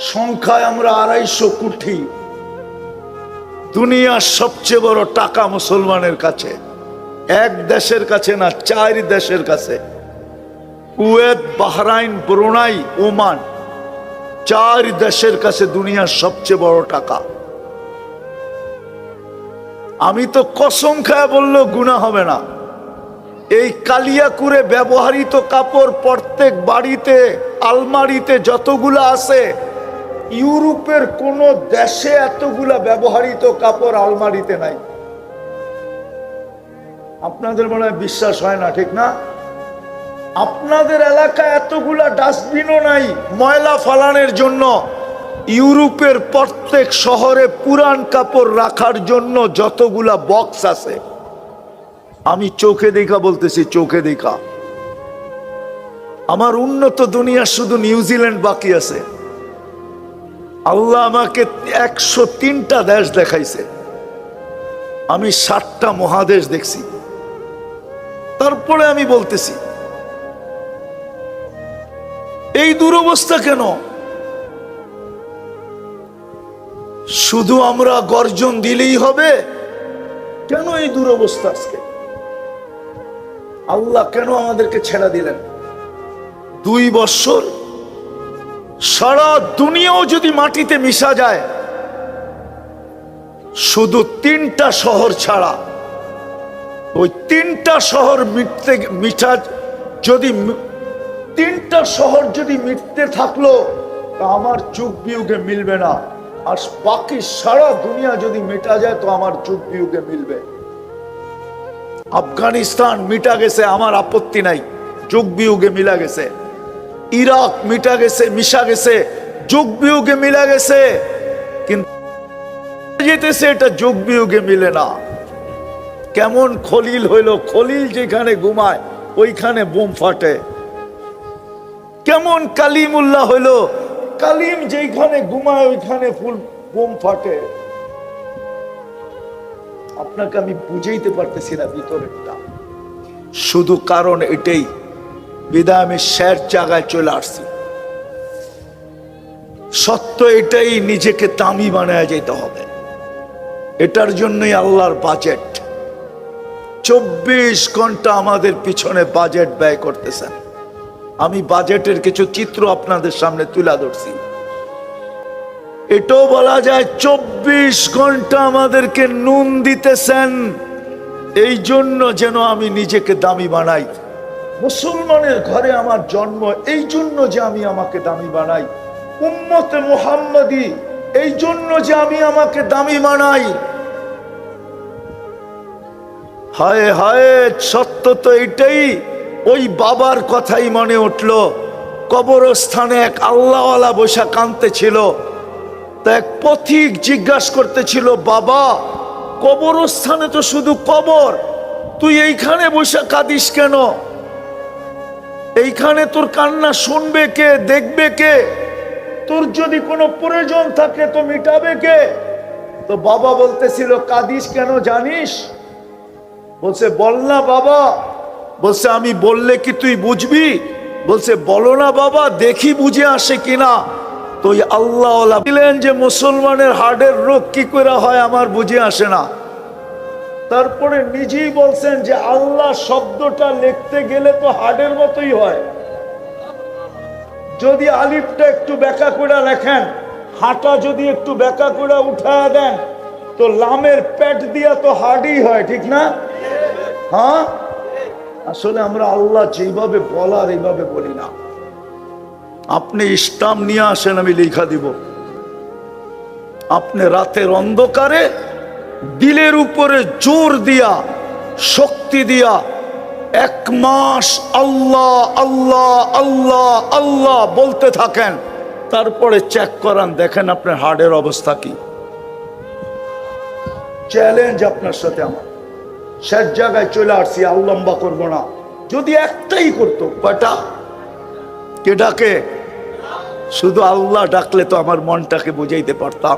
সংখ্যায় আমরা 250 কোটি। দুনিয়ার সবচেয়ে বড় টাকা মুসলমানের কাছে, এক দেশের কাছে না, 4 দেশের কাছে। কুয়েত, বাহরাইন, ব্রুনাই, ওমান, 4 দেশের কাছে দুনিয়ার সবচেয়ে বড় টাকা। আমি তো কসম খায় বললেও গুনাহ হবে না। এই কালিয়াকুরে ব্যবহৃত কাপড় প্রত্যেক বাড়িতে, আলমারিতে যতগুলা আছে, ইউরোপের কোন দেশে এতগুলা ব্যবহৃত কাপড় আলমারিতে নাই। আপনাদের মনে হয় বিশ্বাস হয় না, ঠিক না? আপনাদের এলাকায় এতগুলা ডাস্টবিনও নাই ময়লা ফালানোর জন্য। ইউরোপের প্রত্যেক শহরে পুরান কাপড় রাখার জন্য যতগুলা বক্স আছে, আমি চোখে দেখা বলতেছি, চোখে দেখা। আমার উন্নত দুনিয়া শুধু নিউজিল্যান্ড বাকি আছে। আল্লাহ আমাকে 103টা দেশ দেখাইছে, আমি 60টা মহাদেশ দেখছি। তারপরে আমি বলতেছি এই দুরবস্থা কেন? শুধু আমরা গর্জন দিলেই হবে? কেন এই দুরবস্থা আজকে? আল্লাহ কেন আমাদেরকে ছেড়ে দিলেন? 2 বছর সারা দুনিয়াও যদি মাটিতে মিশা যায়, শুধু 3টা শহর ছাড়া, ওই 3টা শহর যদি 3টা শহর যদি মিটতে থাকলো, তা আমার যুগ বিয়োগে মিলবে না। আর বাকি সারা দুনিয়া যদি মিটা যায় তো আমার যুগ বিয়োগে মিলবে। আফগানিস্তান মিটা গেছে, আমার আপত্তি নাই, যুগ বিয়োগে মিলা গেছে। ইরাক মিটা গেছে, মিশা গেছে, যুগ বিয়োগে মিলা গেছে। কিন্তু যেতেছে এটা যুগ বিয়োগে মিলে না। কেমন খলিল হইল, খলিল যেখানে ঘুমায় ওইখানে বোম ফাটে। কেমন কালিমুল্লাহ হইল, কালিম যেখানে ঘুমায় ওইখানে ফুল বোম ফাটে। আপনাকে আমি বুঝাইতে পারতেছি না ভিতরেরটা, শুধু কারণ এটাই। বিদায় আমি শেষ জায়গায় চলে আসছি। সত্য এটাই, নিজেকে দামি বানায় যেতে হবে। এটার জন্যই আল্লাহর বাজেট। 24 ঘন্টা আমাদের পিছনে বাজেট ব্যয় করতেছেন। আমি বাজেটের কিছু চিত্র আপনাদের সামনে তুলে ধরছি। এটাও বলা যায় 24 ঘন্টা আমাদেরকে নুন দিতেছেন, এই জন্য যেন আমি নিজেকে দামি বানাই। মুসলমানের ঘরে আমার জন্ম, এই জন্য যে আমি আমাকে দামি বানাই। উম্মতে মুহাম্মাদি, এই জন্য যে আমি আমাকে দামি বানাই। হায় হায়, সত্য তো এটাই। ওই বাবার কথাই মনে উঠল। কবরস্থানে এক আল্লাহওয়ালা বসা কাঁদতেছিল। তা এক পথিক জিজ্ঞাসা করতেছিল, বাবা, কবরস্থানে তো শুধু কবর, তুই এইখানে বসে কাঁদিস কেন? এইখানে তোর কান্না শুনবে কে, দেখবে কে? তোর যদি কোনো প্রয়োজন থাকে তো মিটাবে কে? তো বাবা বলতেছিল, কাঁদিস কেন জানিস? বলছে, বল না বাবা। বলছে, আমি বললে কি তুই বুঝবি? বলছে, বলো না বাবা, দেখি বুঝে আসে কিনা। তো আল্লাহ বললেন যে মুসলমানের হার্টের রোগ কি করে হয় আমার বুঝে আসে না। তারপরে নিজেই বলছেন যে আল্লাহ শব্দটা লিখতে গেলে তো হার্টের মতোই হয়। যদি আলিফটা একটু বেঁকা করে লেখেন, হাঁটা যদি একটু বেঁকা করে উঠায় দেন, তো লামের পেট দিয়া তো হার্ডই হয়, ঠিক না? হ্যাঁ, আসলে আমরা আল্লাহ যেভাবে বলার এইভাবে বলি না। আপনি স্টাম্প নিয়ে আসেন, আমি লেখা দিব। আপনি রাতের অন্ধকারে দিলের উপরে জোর দিয়া, শক্তি দিয়া 1 মাস আল্লাহ আল্লাহ আল্লাহ আল্লাহ বলতে থাকেন। তারপরে চেক করান, দেখেন আপনার হার্টের অবস্থা কি। চ্যালেঞ্জ আপনার সাথে আমার। শেষ জায়গায় চলে আসছি, আর লম্বা করবো না। যদি একটাই করতো, কয়টা? কে ডাকে? শুধু আল্লাহ ডাকলে তো আমার মনটাকে বুঝাইতে পারতাম।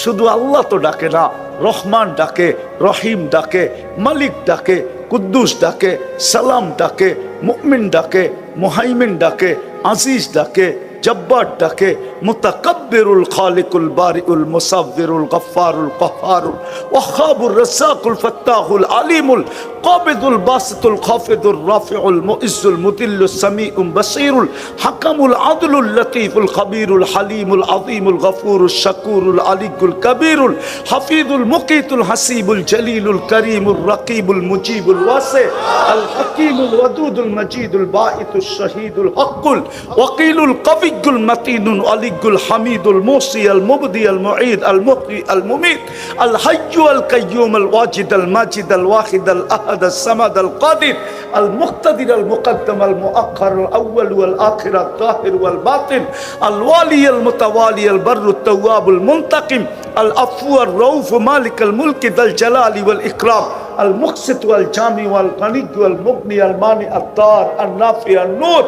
শুধু আল্লাহ তো ডাকে না, রহমান ডাকে, রহিম ডাকে, মালিক ডাকে, কুদ্দুস ডাকে, সালাম ডাকে, মুমিন ডাকে, মুহাইমিন ডাকে, আজিজ ডাকে, জব্বার ডাকে, মুতাকাব্বিরুল খালিকুল বারিউল মুসাব্বিরুল গফফারুল কহ্হারুল ওয়াহ্হাবুর রাজ্জাকুল ফাত্তাহুল আলিমুল কাবিদুল বাসিতুল খাফিদুর রাফিউল মুইজ্জুল মুদিল্লুস সামিউল বাসীরুল হাকামুল আদলুল লতীফুল খবীরুল হালিমুল আযীমুল গফুরুশ শাকুরুল আলিয়ুল কবীরুল হাফিজুল মুকীতুল হাসিবুল জলিলুল করিমুর রকিবুল মুজিবুল ওয়াসি আল হাকীমুল ওয়াদুদুল মজিদুল বাঈতুশ শহীদুল হকুল ওয়াকিলুল কবিয়্যুল মতিনুল আলিয়ুল হামিদুল মুসি আল মুবদি আল মুঈদ আল মুহয়ি আল মুমীত আল হাইয়্যু আল কাইয়্যুম আল ওয়াজিদ আল মাজিদ আল ওয়াহিদ আল আহাদ আল সামাদ আল কাদির আল মুক্তাদির আল মুকদ্দম আল মুআক্খার আল আউয়াল ওয়াল আখির আল যাহির ওয়াল বাতিন আল ওয়ালি আল মুতাওয়ালি আল বাররুত তাওয়াবুল মুনতাকিম আল আফু আর রউফ মালিক আল মুলক যাল জালালি ওয়াল ইকরাম আল মুকসিত ওয়াল জামি ওয়াল গনি ওয়াল মুগনি আল মানি আল দার আল নাফি আল নূর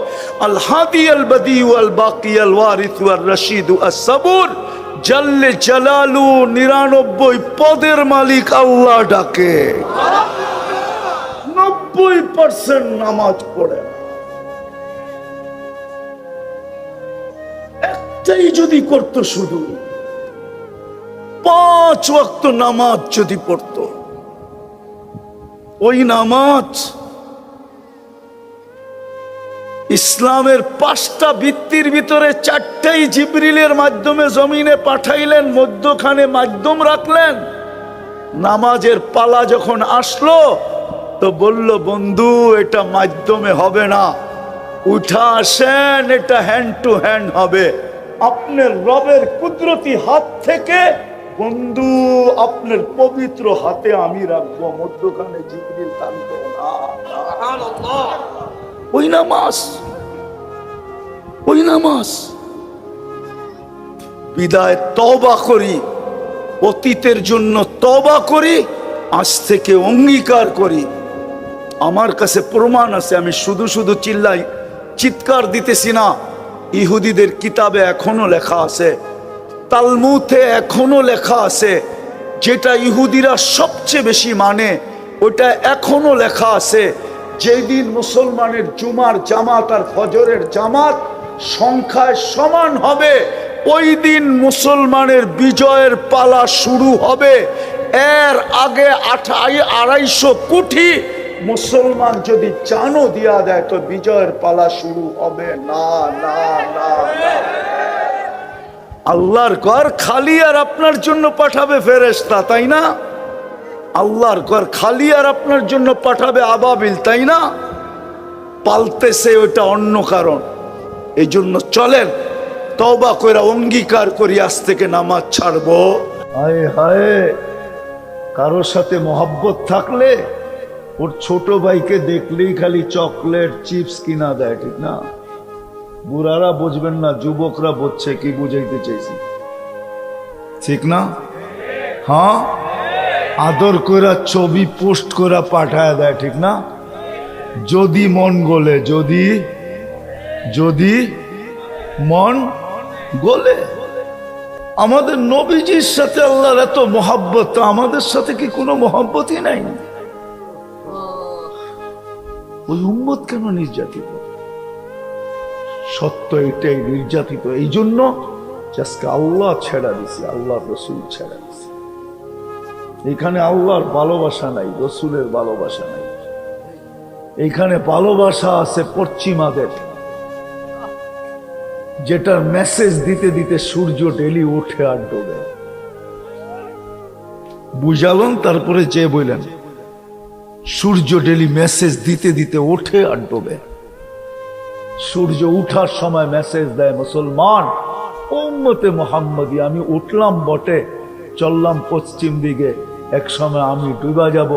আল হাদি আল বদি ওয়াল বাকি আল ওয়ারিস ওয়াল রশিদ আস সাবুর জাল্লে জালালু 99 পদের মালিক আল্লাহ ডাকে, 90% নামাজ পড়ে, একটাই যদি করতো, শুধু 5 ওয়াক্ত নামাজ যদি পড়তো, ওই নামাজ ইসলামের 5টা ভিত্তির ভিতরে 4টাই জিবরিলের মাধ্যমে জমিনে পাঠাইলেন, মধ্যখানে মাধ্যম রাখলেন। নামাজের পালা যখন আসলো তো বলল, বন্ধু এটা মাধ্যমে হবে না, উঠা আসেন, এটা হ্যান্ড টু হ্যান্ড হবে, আপনার রবের কুদরতি হাত থেকে বন্ধু আপনার পবিত্র হাতে আমি রাখবো, মধ্যখানে জিবরিল থাকবে না। ওই নামাজ, ওই নামাজ। বিদায় তওবা করি, অতীতের জন্য তওবা করি, আজ থেকে অঙ্গীকার করি। আমার কাছে প্রমাণ আছে, আমি শুধু শুধু চিল্লাই চিৎকার দিতেছি না। ইহুদিদের কিতাবে এখনো লেখা আছে, তালমুদে এখনো লেখা আছে, যেটা ইহুদিরা সবচেয়ে বেশি মানে ওটা এখনো লেখা আছে, যেদিন মুসলমানের জুমার জামাত আর ফজরের জামাত সংখ্যায় সমান হবে, ওই দিন মুসলমানের বিজয়ের পালা শুরু হবে। এর আগে 250 কোটি মুসলমান যদি জানও দিয়া দেয় তো বিজয়ের পালা শুরু হবে না, না, না। আল্লাহর ঘর খালি আর আপনার জন্য পাঠাবে ফেরেশতা, তাই না? আল্লাহর ঘর খালি আর আপনার জন্য পাঠাবে আবাবিল, তাই না? পালতেছে ওটা অন্য কারণ। এই জন্য চলেন তওবা করে অঙ্গীকার করি, আজ থেকে নামাজ ছাড়বো। হায় হায়, কারোর সাথে মহব্বত থাকলে ওর ছোট ভাইকে দেখলেই খালি চকলেট চিপস কিনা দেয়, ঠিক না? বুড়ারা বুঝবেন না, যুবকরা বুঝছে কি বুঝাইতে চাইছি, ঠিক না? হ্যাঁ, আদর কইরা ছবি পোস্ট কইরা পাঠায় দেয়, ঠিক না? যদি মন গলে, যদি যদি মন গলে। আমাদের নবীজির সাথে আল্লাহর এত মহব্বত, আমাদের সাথে কি কোনো মহব্বতই নাই? ওই উম্মত কেন নির্যাতিত? সত্য এটাই, নির্যাতিত এই জন্য আজকে আল্লাহ ছেড়া দিছে, আল্লাহর রসুল ছেড়া দিছে। এখানে আল্লাহর ভালোবাসা নাই, রসুলের ভালোবাসা নাই। এইখানে ভালোবাসা আছে পশ্চিমাদের, যেটার মেসেজ দিতে দিতে সূর্য ডেলি ওঠে আর ডোবে। বুঝালেন? তারপরে যে বললেন সূর্য ডেলি মেসেজ দিতে দিতে ওঠে আর ডোবে। সূর্য উঠার সময় মেসেজ দেয়, মুসলমান উম্মতে মুহাম্মদী, আমি উঠলাম বটে, চললাম পশ্চিম দিকে, এক সময় আমি ডুবা যাব,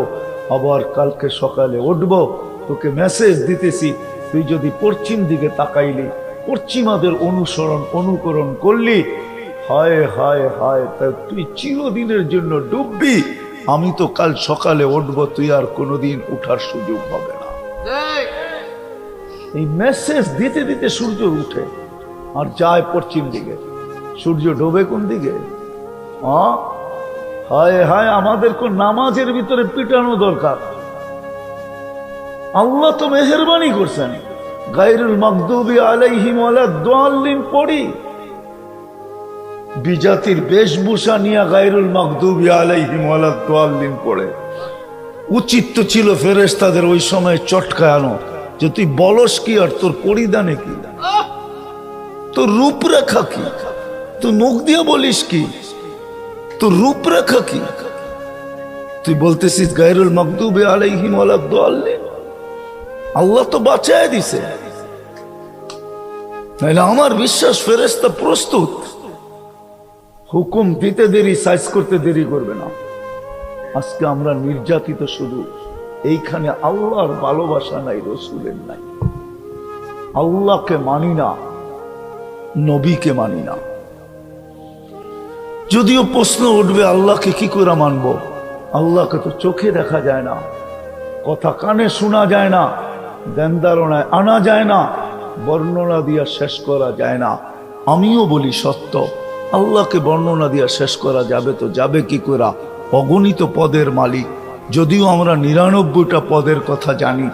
আবার কালকে সকালে উঠব, তোকে মেসেজ দিতেছি, তুই যদি পশ্চিম দিকে তাকাইলি, পশ্চিমাদের অনুকরণ করলি, হায় হায় হায়, তা তুই চিরদিনের জন্য ডুববি। আমি তো কাল সকালে উঠব, তুই আর কোনোদিন উঠার সুযোগ হবে না। এই মেসেজ দিতে দিতে সূর্য উঠে আর যায় পশ্চিম দিকে, সূর্য ডোবে কোন দিকে? হায় হায়, আমাদের কোন নামাজের ভিতরে পিটানো দরকার। আল্লাহ তো মেহেরবানি করছেন, গায়রুল মাগদুবি আলাইহিম ওয়ালাদ-দাল্লিন পড়ি, বিজাতির বেশভূষা নিয়ে গায়রুল মাগদুবি আলাইহিম ওয়ালাদ-দাল্লিন পড়ে। উচিত তো ছিল ফেরেশতাদের ওই সময় চটকানো যে তুই বলস কি আর তোর পরিধানে কি, তোর রূপরেখা কি, তুই মুখ দিয়ে বলিস কি, তোর রূপরেখা কি? তুই বলতেছিস গায়রুল মাগদুবি আলাইহিম ওয়ালাদ-দাল্লিন। আল্লাহ তো বাঁচায় দিছে, নাহলে আমার বিশ্বাস ফেরেশতা প্রস্তুত, হুকুম দিতে দেরি, সাইজ করতে দেরি করবে না। আজকে আমরা নির্যাতিত শুধু এইখানে, আল্লাহর ভালোবাসা নাই, রসুলের নাই। আল্লাহকে মানি না, নবীকে মানি না। যদিও প্রশ্ন উঠবে আল্লাহকে কি করে মানবো? আল্লাহকে তো চোখে দেখা যায় না, কথা কানে শোনা যায় না, ধ্যান ধারণায় আনা যায় না, বর্ণনা দিয়া শেষ করা যায় না। আমিও বলি সত্য, আল্লাহকে বর্ণনা দিয়া শেষ করা যাবে তো যাবে কি করে? অগণিত পদের মালিক, যদিও আমরা ৯৯টা পদের কথা জানি,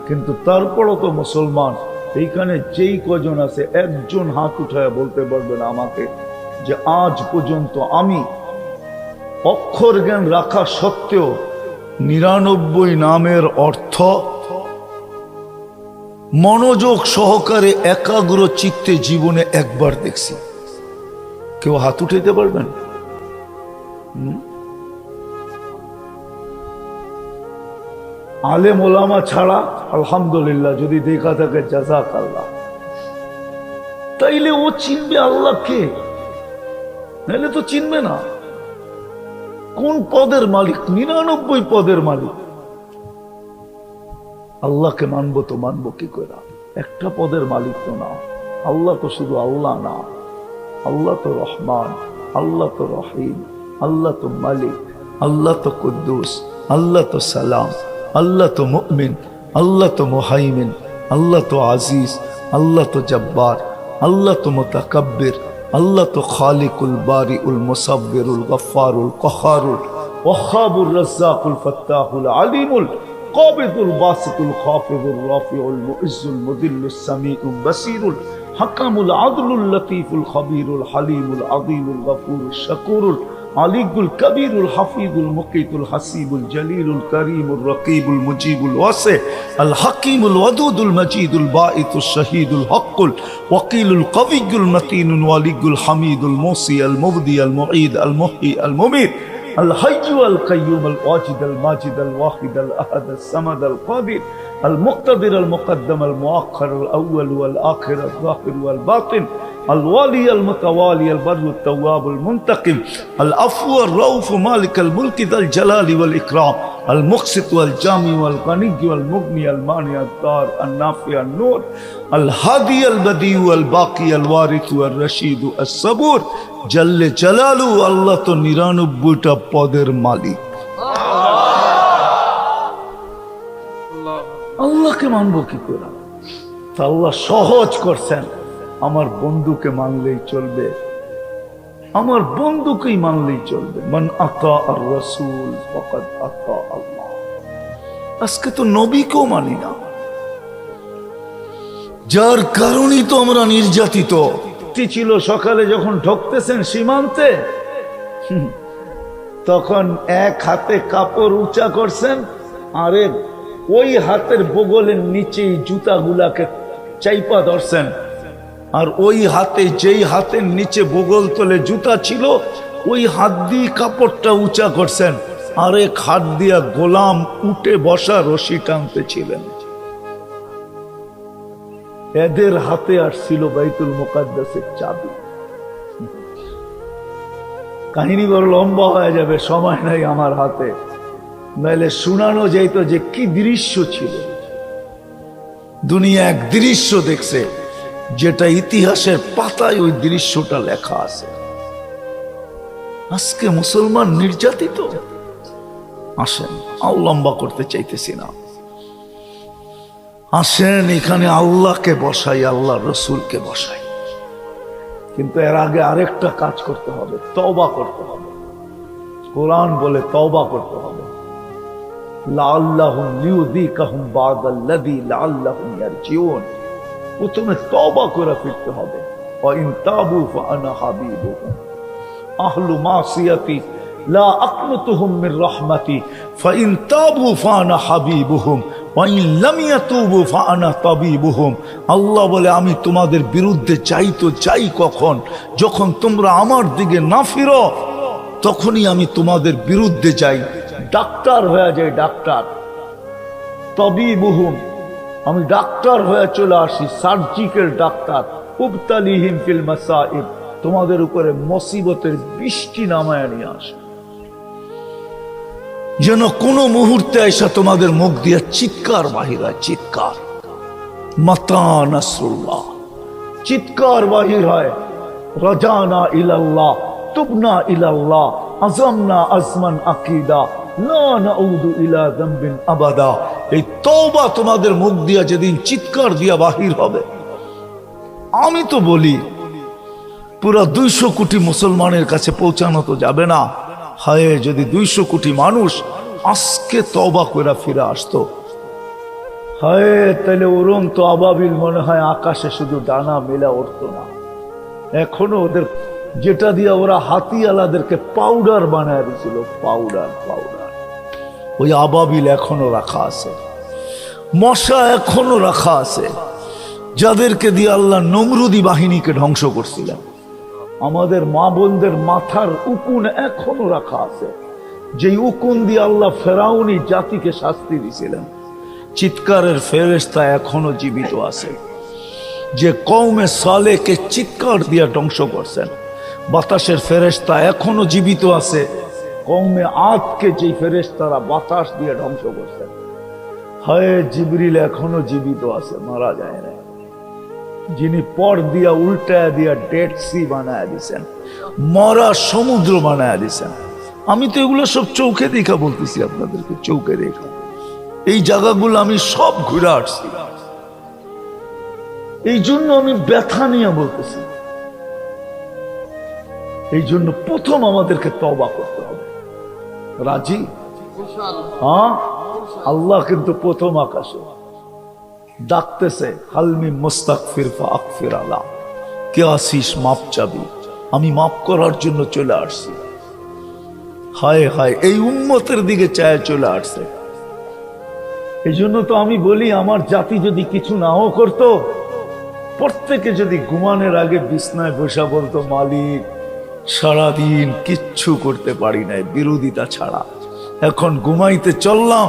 কিন্তু তারপরও তো মুসলমান। এইখানে যেই কজন আছে একজন হাত উঠায় বলতে পারবে না আমাকে যে আজ পর্যন্ত আমি অক্ষর জ্ঞান রাখা সত্ত্বেও ৯৯ নামের অর্থ মনোযোগ সহকারে একাগ্র চিত্তে জীবনে একবার দেখছি? কেউ হাত উঠাইতে পারবেন? আলেম ওলামা ছাড়া আলহামদুলিল্লাহ, যদি দেখা থাকে জাযাকাল্লাহ। তাইলে ও চিনবে আল্লাহকে, নাহলে তো চিনবে না। কোন পদের মালিক? ৯৯ পদের মালিক। আল্লাহকে মানবো তো মানবো কি করে? একটা পদের মালিক তো না। আল্লাহ তো শুধু আল্লাহ না, আল্লাহ তো রহমান, আল্লাহ তো রহিম, আল্লাহ তো মালিক, আল্লাহ তো কুদ্দুস, আল্লাহ তো সালাম, আল্লাহ তো মুমিন, আল্লাহ তো মুহাইমিন, আল্লাহ তো আজিজ, আল্লাহ তো জব্বার, আল্লাহ তো মুতাকাব্বির, আল্লাহ তো খালিকুল বারিউল মুসাব্বিরুল গফফারুল কহারুল ওয়াহাবুর রাজ্জাকুল ফাত্তাহুল আলিমুল কাবিদুল বাসিতুল খাফিজুর রাফিউল মুইজ্জুল মুদিল্লুস সামিউল বাসিরুল হাকামুল আদলুল লতীফুল খবীরুল হালিমুল আযীমুল গফুরুশ শাকুরুল আলিকুল কবীরুল হাফিজুল মুকিতুল হাসিবুল জলিলুল করিমুল রকিবুল মুজিবুল ওয়াসি আল হাকিমুল ওয়াদুদুল মজিদুল বাঈতুশ শহীদুল হকুল ওয়াকিলুল কবিয়ুল মতিনুল ওয়ালিগুল হামিদুল মুসি আল মুবদি আল মুঈদ আল মুহয়ি আল মুমীত الحي القيوم الواجد الماجد الواحد الأحد الصمد القادر المقتدر المقدم المؤخر الأول والآخر الظاهر والباطن الوالي المتوالي البر التواب المنتقم العفو الرؤوف مالك الملك ذا الجلال والإكرام المقسط والجامع والغني والمغني المانع الدار النافع النور الهادي البديع الباقي الوارث والرشيد الصبور جل جلاله الله تو ৯৯টা পদের মালিক। আল্লাহকে মানবো কি করে? আল্লাহ সহজ করছেন, আমার বন্ধুকে মানলেই চলবে, আমার বন্ধুকেই মানলেই চলবে। মান আতা আর রাসূল ফাকাদ আতা আল্লাহ। আজকে তো নবীকেও মানি না, যার কারণেই তো আমরা নির্যাতিত। ছিল সকালে যখন ঢুকতেছেন সীমান্তে, তখন এক হাতে কাপড় উঁচা করছেন, আরে ওই হাতের বগলের নিচেই জুতাগুলাকে চাইপা ধরছেন, আর ওই হাতে, যেই হাতের নিচে বগল তলে জুতা ছিল, ওই হাত দিয়ে কাপড়টা উঁচা করছেন, আর এক হাত দিয়া গোলাম উঠে বসা রশি টানতেছিলেন। এদের হাতে আসছিল বাইতুল মুকাদ্দাসের চাবি। কাহিনী বড় লম্বা হয়ে যাবে, সময় নাই আমার হাতে, নাইলে শোনানো যাইত যে কি দৃশ্য ছিল। দুনিয়া এক দৃশ্য দেখছে, যেটা ইতিহাসের পাতায় ওই দৃশ্যটা লেখা আছে। আজকে মুসলমান নির্যাতিত। আসেন, আর লম্বা করতে চাইতেছি না, আসেন এখানে আল্লাহকে বসাই, আল্লাহ রসুলকে বসাই। কিন্তু এর আগে আরেকটা কাজ করতে হবে, তওবা করতে হবে। কোরআন বলে তওবা করতে হবে। লাআল্লাহুম লিয়ুযীকাহুম বা'দাল্লাযী লাআল্লাহুম ইয়ারজিউন। প্রথমে তওবা করে ফিরতে হবে। ওয়া ইন তাবু ফাআনা হাবিবুহুম আহলু মাসিয়াতি লা আকনুতুহুম মির রাহমাতি ফাইন তাবু ফাআনা হাবিবুহুম ওয়া ইন লাম ইয়াতুবু ফাআনা তাবিবুহুম। আল্লাহ বলে আমি তোমাদের বিরুদ্ধে চাই তো চাই কখন, যখন তোমরা আমার দিকে না ফিরো তখনই আমি তোমাদের বিরুদ্ধে যাই, ডাক্তার হয়ে যাই। ডাক্তার তাবিবুহুম, আমি ডাক্তার হয়ে চলে আসি, সার্জিক্যাল ডাক্তার। উবতালিহিম ফিল মাসাইব, তোমাদের উপরে মুসিবতের বৃষ্টি নামায় নিয়ে আসে, যেন কোনো মুহূর্তে এসে তোমাদের মুখ দিয়ে চিৎকার বাহির হয়। চিৎকার মাতা নাসরুল্লাহ, চিৎকার বাহির হয়। রাজানা ইলাল্লাহ তুবনা ইলাল্লাহ আজমনা আজমান আকিদা লা নাউদু ইলা যামবিন আবাদা। এই তওবা তোমাদের মুখ দিয়া যেদিন চিৎকার দিয়া বাহির হবে, আমি তো বলি পুরা 200 কোটি মুসলমানের কাছে পৌঁছানো তো যাবে না। হায় যদি 200 কোটি মানুষ আজকে তওবা করে ফিরে আসতো, হায় তাহলে উড়ন্ত আবাবিল মনে হয় আকাশে শুধু ডানা মেলা উঠতো না। এখনো ওদের যেটা দিয়ে ওরা হাতিওয়ালাদেরকে পাউডার বানায় দিয়েছিল, পাউডার পাউডার, ওই আবাবিল এখনো রাখা আছে, মশা এখনো রাখা আছে, যাদেরকে দিয়ে আল্লাহ নমরুদি বাহিনীকে ধ্বংস করছিলেন। আমাদের মা বোনদের মাথার উকুন এখনো রাখা আছে, যে উকুন দিয়ে আল্লাহ ফেরাউনি জাতিকে শাস্তি দিয়েছিলেন। চিৎকারের ফেরেশতা এখনো জীবিত আছে, যে কওমে সালেহকে চিৎকার দিয়ে ধ্বংস করছেন। বাতাসের ফেরেশতা এখনো জীবিত আছে, কওমে আদকে যে ফেরেশতারা বাতাস দিয়ে ধ্বংস করছেন। হায় জিবরিল এখনো জীবিত আছে, মারা যায় না, যিনি পর দিয়া উল্টায় দিয়া ডেড সি বানায় দিছেন, মরা সমুদ্র বানায় দিছেন। আমি তো এগুলো সব চোখে দেখা বলতেছি আপনাদেরকে, চোখে দেখা। এই জায়গাগুলো আমি সব ঘুরে আসছি, এই জন্য আমি ব্যথা নিয়ে বলতেছি। এই জন্য প্রথম আমাদেরকে তওবা করতে হবে। রাজি? হ্যাঁ, আল্লাহ কিন্তু প্রথম আকাশে ডাকতেছে, হালমি মুস্তাগফির ফাগফির আলা, কে আসিস মাপ চাবি, আমি মাপ করার জন্য চলে আসছি। হায় হায়, এই উম্মতের দিকে চায় চলে আসছে। এই জন্য তো আমি বলি, আমার জাতি যদি কিছু নাও করতো, প্রত্যেকে যদি ঘুমানোর আগে বিছনায় বসা বলতো, মালিক সারাদিন কিচ্ছু করতে পারি নাই বিরোধিতা ছাড়া, এখন ঘুমাইতে চললাম,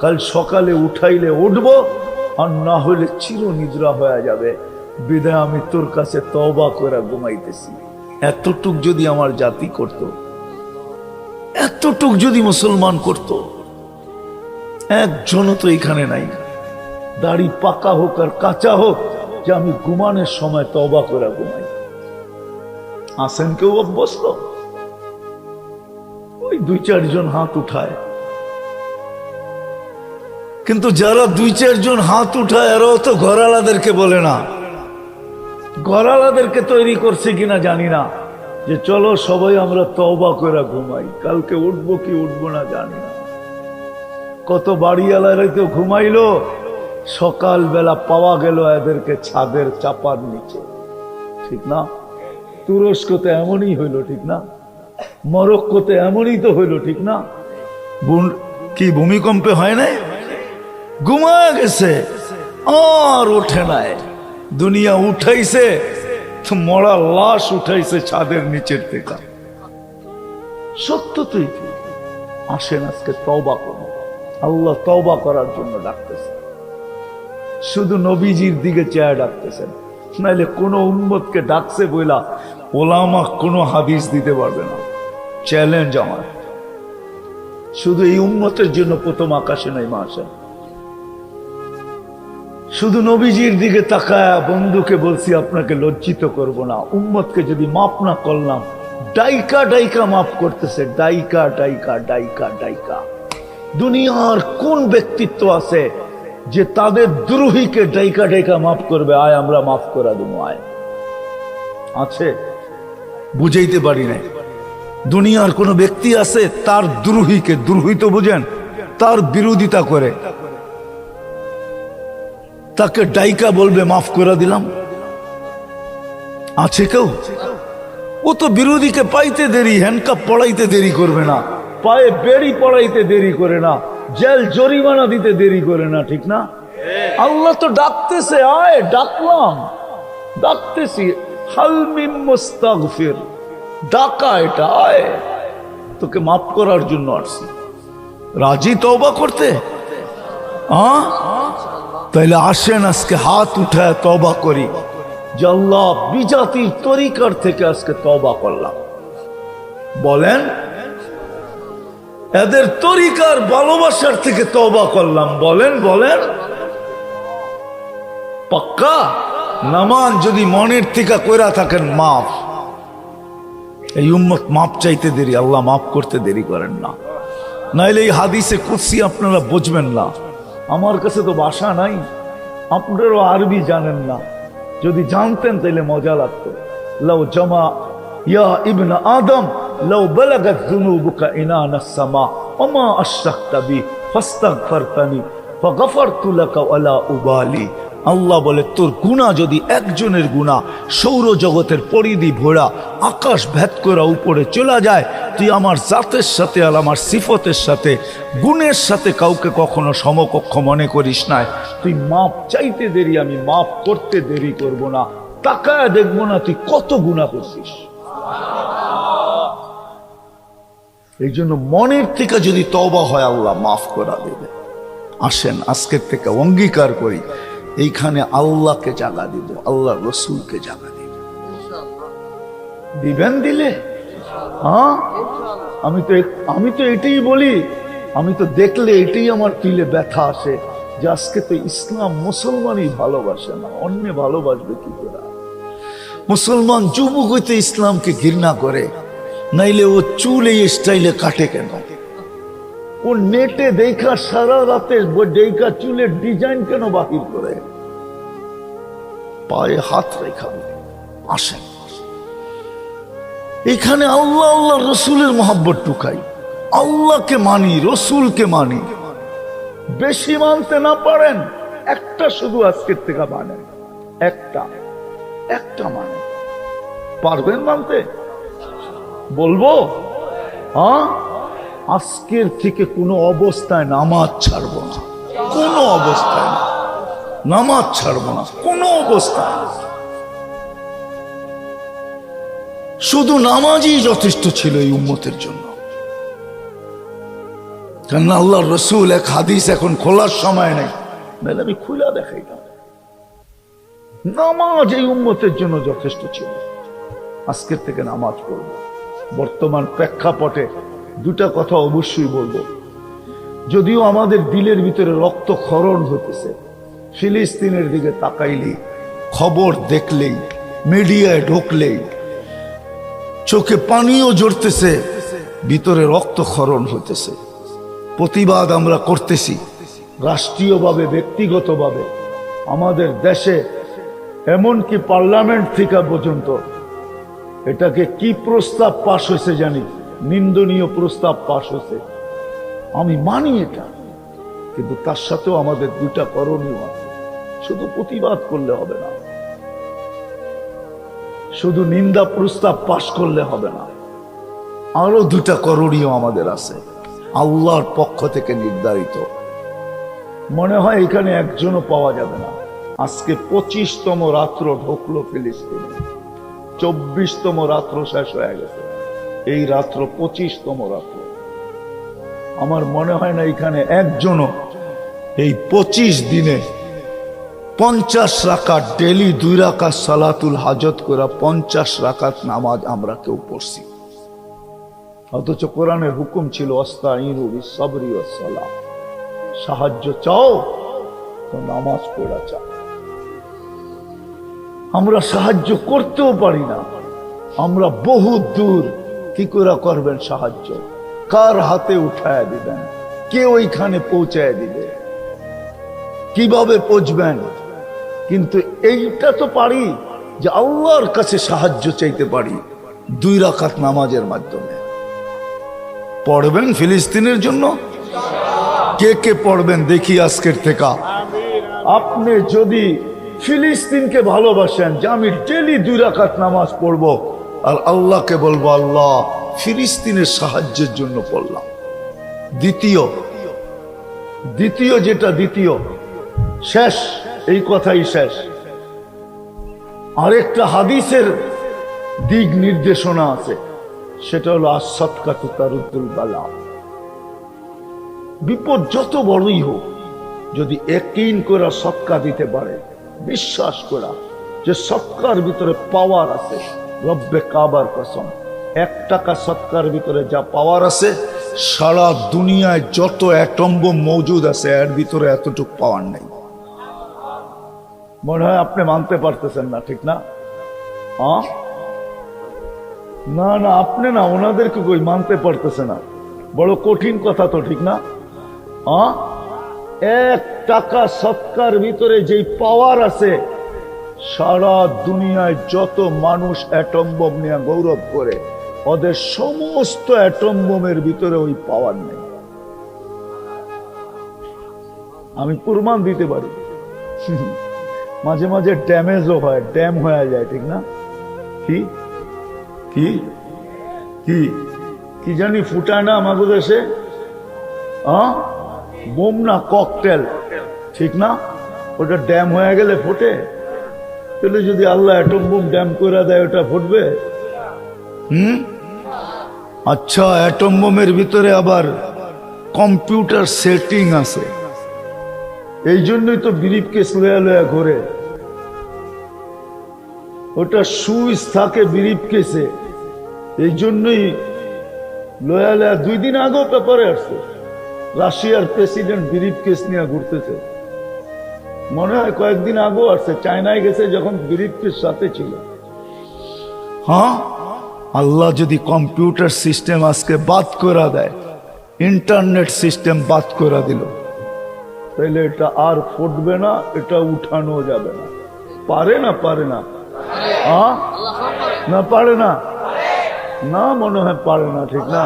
কাল সকালে উঠাইলে উঠবো, আর না হলে চির নিদ্রা হয়ে যাবে, বিদায় আমি তোর কাছে তওবা করে ঘুমাইতেছি। এতটুক যদি আমার জাতি করত, এতটুক যদি মুসলমান করত, একজনও তো এখানে নাই, দাড়ি পাকা হোক আর কাঁচা হোক, যে আমি ঘুমানোর সময় তওবা করে ঘুমাই। আসেন কেউ অভ্যস্ত? ওই 2-4 জন হাত উঠায়, কিন্তু যারা 2-4 জন হাত উঠায় এরাও তো ঘরালাদেরকে বলে না। ঘরালাদেরকে তৈরি করছে কিনা জানি না, যে চলো সবাই আমরা তওবা করে ঘুমাই, কালকে উঠবো কি উঠবো না জানি না। কত বাড়িওয়ালারাই তো ঘুমাইলো, সকালবেলা পাওয়া গেল এদেরকে ছাদের চাপার নিচে, ঠিক না? তুরস্কতে এমনই হইল, ঠিক না? মরক্কোতে এমনই তো হইল, ঠিক না? কি ভূমিকম্পে হয় নাই? ঘুমায় গেছে আর ওঠে নাই, দুনিয়া উঠাইছে তো মরা লাশ উঠাইছে ছাদের নিচের থেকে। সত্য তো আসেন আজকে তওবা করুন, আল্লাহ তওবা করার জন্য ডাকতেছে, শুধু নবীজির দিকে চেয়ে ডাকতেছেন। নাইলে কোন উম্মতকে ডাকছে বইলা ওলামা কোনো হাদিস দিতে পারবে না। চ্যালেঞ্জ আমার, শুধু এই উম্মতের জন্য প্রথম আকাশে নাই মাসে, শুধু নবীজির দিকে তাকায়া বন্ধুকে বলছি আপনাকে লজ্জিত করব না, উম্মতকে যদি মাফ না করলাম, ডাইকা ডাইকা মাফ করতেছে, ডাইকা ডাইকা ডাইকা ডাইকা। দুনিয়ার কোন ব্যক্তিত্ব আছে যে তাদের দ্রোহীকে ডাইকা ডাইকা মাফ করবে? আয় আমরা মাফ করে দেবো, আয়। আছে? বুঝাইতে পারি নাই। দুনিয়ার কোন ব্যক্তি আছে তার দ্রোহীকে, দ্রোহী তো বুঝেন, তার বিরোধিতা করে, তাকে ডাইকা বলবে মাফ করে দিলাম? আছে কেউ? ও তো বিরোধীকে পাইতে দেরি, হ্যান্ডকাপ পড়াইতে দেরি করবে না, পায়ে বেড়ি পড়াইতে দেরি করে না, জেল জরিমানা দিতে দেরি করে না, ঠিক না? আল্লাহ তো ডাকতেছে, আয়, ডাকলাম, ডাকতেছি, হাল মিন মুস্তাগফির, ডাকা, এটা আয়, তোকে মাফ করার জন্য আসছি। রাজি তওবা করতে? তাইলে আসেন আজকে হাত উঠায় তওবা করি যে আল্লাহ বিজাতির তরিকার থেকে আজকে তওবা করলাম। বলেন, এদের তরিকার ভালোবাসার থেকে তওবা করলাম। বলেন বলেন, পাক্কা? নামাজ যদি মনের থেকে কইরা থাকেন, মাফ। এই উম্মত মাপ চাইতে দেরি, আল্লাহ মাফ করতে দেরি করেন না। নাইলে এই হাদিসে কুদসি আপনারা বুঝবেন না। আমার কাছে তো ভাষা নাই, আপনারাও আরবি জানেন না। যদি জানতেন তাইলে মজা লাগতো। লাউ জামা ইয়া ইবনা আদম লাউ বালাগাত যুনুবুকা ইনানাস সামা ওমা আশরাকতা বি ফাস্তাগফারতানি ফাগফারতু লাকা ওয়ালা উবালি। আল্লাহ বলে, তোর গুনাহ যদি একজনের গুনাহ সৌরজগতের পরিধি ভরা আকাশ ভেদ করে উপরে চলে যায়, তুই আমার জাতের সাথে আর আমার সিফতের সাথে গুণের সাথে কাউকে কখনো সমকক্ষ মনে করিস না। তুই মাপ চাইতে দেরি, আমি মাপ করতে দেরি করব না। তাকায় দেখবো না তুই কত গুনাহ করছিস। এই জন্য মনের থেকে যদি তওবা হয়, আল্লাহ মাফ করা দেবে। আসেন আজকের থেকে অঙ্গীকার করি, এইখানে আল্লাহকে জাগা দিব, আল্লাহ রসুলকে জাগা দিব। দিবেন? দিলে হ্যাঁ, আমি তো এটাই বলি, আমি তো দেখলে এটাই আমার দিলে ব্যথা আসে যে আজকে তো ইসলাম মুসলমানই ভালোবাসে না, অন্য ভালোবাসবে কি করে? মুসলমান যুবক হইতে ইসলামকে ঘৃণা করে, নাইলে ও চুল এই স্টাইলে কাটে কেন? ও নেটে দেখা সারা রাতে দেখা চুলের ডিজাইন কেন বাহির করে? পায়ে হাত রেখা। আসেন এখানে আল্লাহ আল্লাহ রসুলের মহব্বত টুকাই, আল্লাহকে মানি, রসুলকে মানি। বেশি মানতে না পারেন, একটা শুধু আজকের থেকে মানেন, একটা মানে পারবেন মানতে? বলবো হ্যাঁ, আজকের থেকে কোনো অবস্থায় নামাজ ছাড়বো না, কোনো অবস্থায় না, নামাজ ছাড়বো না কোনো অবস্থায়। শুধু নামাজই যথেষ্ট ছিল এই উম্মতের জন্য। কেন আল্লাহ রসুল এক হাদিস এখন খোলার সময় নেই, নাহলে আমি খুলে দেখাইতাম। নামাজ এই উম্মতের জন্য যথেষ্ট ছিল। আজকের থেকে নামাজ পড়ব। বর্তমান প্রেক্ষাপটে দুটা কথা অবশ্যই বলবো। যদিও আমাদের দিলের ভিতরে রক্তক্ষরণ হতেছে, ফিলিস্তিনের দিকে তাকাইলেই, খবর দেখলেই, মিডিয়ায় ঢুকলেই চোখে পানিও ঝরতেছে, ভিতরে রক্তক্ষরণ হতেছে। প্রতিবাদ আমরা করতেছি রাষ্ট্রীয়ভাবে, ব্যক্তিগতভাবে। আমাদের দেশে এমনকি পার্লামেন্ট থেকে পর্যন্ত এটাকে কি প্রস্তাব পাশ হয়েছে জানি, নিন্দনীয় প্রস্তাব পাশ হয়েছে। আমি মানি এটা, কিন্তু তার সাথেও আমাদের দুটা করণীয় আছে। শুধু প্রতিবাদ করলে হবে না, শুধু নিন্দা প্রস্তাব পাশ করলে হবে না, আরো দুটা করণীয় আমাদের আছে, আল্লাহর পক্ষ থেকে নির্ধারিত। মনে হয় এখানে একজনও পাওয়া যাবে না। আজকে 25তম রাত্র ঢুকলো ফিলিস্তিনে, 24তম রাত্র শেষ হয়ে গেছে, এই রাত্র 25তম রাত্র। আমার মনে হয় না এখানে একজনও এই 25 দিনে 50 রাকাত ডেলি 2 রাকাত সালাতুল হাজত করা 50 রাকাত নামাজ আমরা কেউ পড়ছি। অথচ কোরআনের হুকুম ছিল আস্তাইনু বিসসবরি ওয়াস সালাহ, সাহায্য চাও তো নামাজ পড়া চাও। আমরা সাহায্য করতেও পারি না, আমরা বহু দূর। কি করে করবেন সাহায্য? কার হাতে উঠায় দিবেন? কে ওইখানে পৌঁছায় দিবে? কিভাবে পৌঁছবেন? কিন্তু এইটা তো পারি যে আল্লাহর কাছে সাহায্য চাইতে পারি 2 রাকাত নামাজের মাধ্যমে। পড়বেন ফিলিস্তিনের জন্য? কে কে পড়বেন দেখি আজকের থেকে? আপনি যদি ফিলিস্তিনকে ভালোবাসেন যে আমি ডেলি 2 রাকাত নামাজ পড়বো আর আল্লাহকে বলবো আল্লাহ ফিলিস্তিনের সাহায্যের জন্য পড়লাম। দ্বিতীয় যেটা শেষ, এই কথাই শেষ। আরেকটা হাদিসের দিক নির্দেশনা আছে, সেটা হলো আস-সাদকাতু তারুদ্দুল বালা। বিপদ যত বড়ই হোক, যদি ইয়াকিন করে সদকা দিতে পারে, বিশ্বাস করা যে সদকার ভিতরে পাওয়ার আছে, রব্বে কাবার কসম, 1 টাকা সদকার ভিতরে যা পাওয়ার আছে, সারা দুনিয়ায় যত অ্যাটম বোম মজুদ আছে এর ভিতরে এতটুকু পাওয়ার নেই। মনে হয় আপনি মানতে পারতেছেন না, ঠিক না? না না, আপনি না, ওনাদেরকে কই মানতে পারতেছে না, বড় কঠিন কথা তো, ঠিক না? 1 টাকা সদকার ভিতরে যেই পাওয়ার আছে, সারা দুনিয়ায় যত মানুষ অ্যাটম বোম নিয়ে গৌরব করে, ওদের সমস্ত অ্যাটম বোমের ভিতরে ওই পাওয়ার নেই। আমি প্রমাণ দিতে পারি। মাঝে মাঝে ড্যামেজও হয়, ড্যাম হয়ে যায়, ঠিক না? কি কি কি কি জানি ফুটায় না আমাদের দেশে, বোম না, ককটেল, ঠিক না? ওটা ড্যাম হয়ে গেলে ফোটে। তাহলে যদি আল্লাহ অ্যাটম বোম ড্যাম করে দেয়, ওটা ফুটবে? আচ্ছা, অ্যাটম বোমের ভিতরে আবার কম্পিউটার সেটিং আছে, এই জন্যই তো ব্রিফকেস লয়া লয়া ঘোরে। ওটা সুইচ থাকে ব্রিফকেসে, এই জন্যই লয়া লয়া। 2 দিন আগেও পেপারে আসছে, রাশিয়ার প্রেসিডেন্ট ব্রিফকেস নিয়ে ঘুরতেছে। মনে হয় কয়েকদিন আগেও আসছে, চায়নায় গেছে যখন ব্রিফকেস সাথে ছিল। আল্লাহ যদি কম্পিউটার সিস্টেম আজকে বাদ করে দেয়, ইন্টারনেট সিস্টেম বাদ করে দিল, তাহলে এটা আর ফুটবে না, এটা উঠানো যাবে না। পারে না? পারে না? না পারে না? না, মনে হয় পারে না, ঠিক না?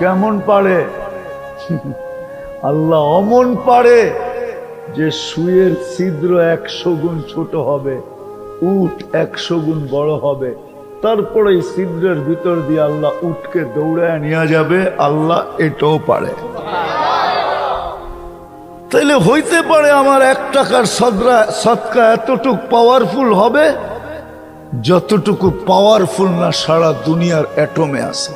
কেমন পারে? আল্লাহ অমন পারে যে সুয়ের ছিদ্র 100 গুণ ছোট হবে, উট 100 গুণ বড় হবে, তারপরে এই ছিদ্রের ভিতর দিয়ে আল্লাহ উটকে দৌড়ায় নিয়ে যাবে। আল্লাহ এটাও পারে। তাইলে হইতে পারে আমার 1 টাকার সদকা এতটুকু পাওয়ারফুল হবে যতটুকু পাওয়ারফুল না সারা দুনিয়ার অ্যাটমে আছে।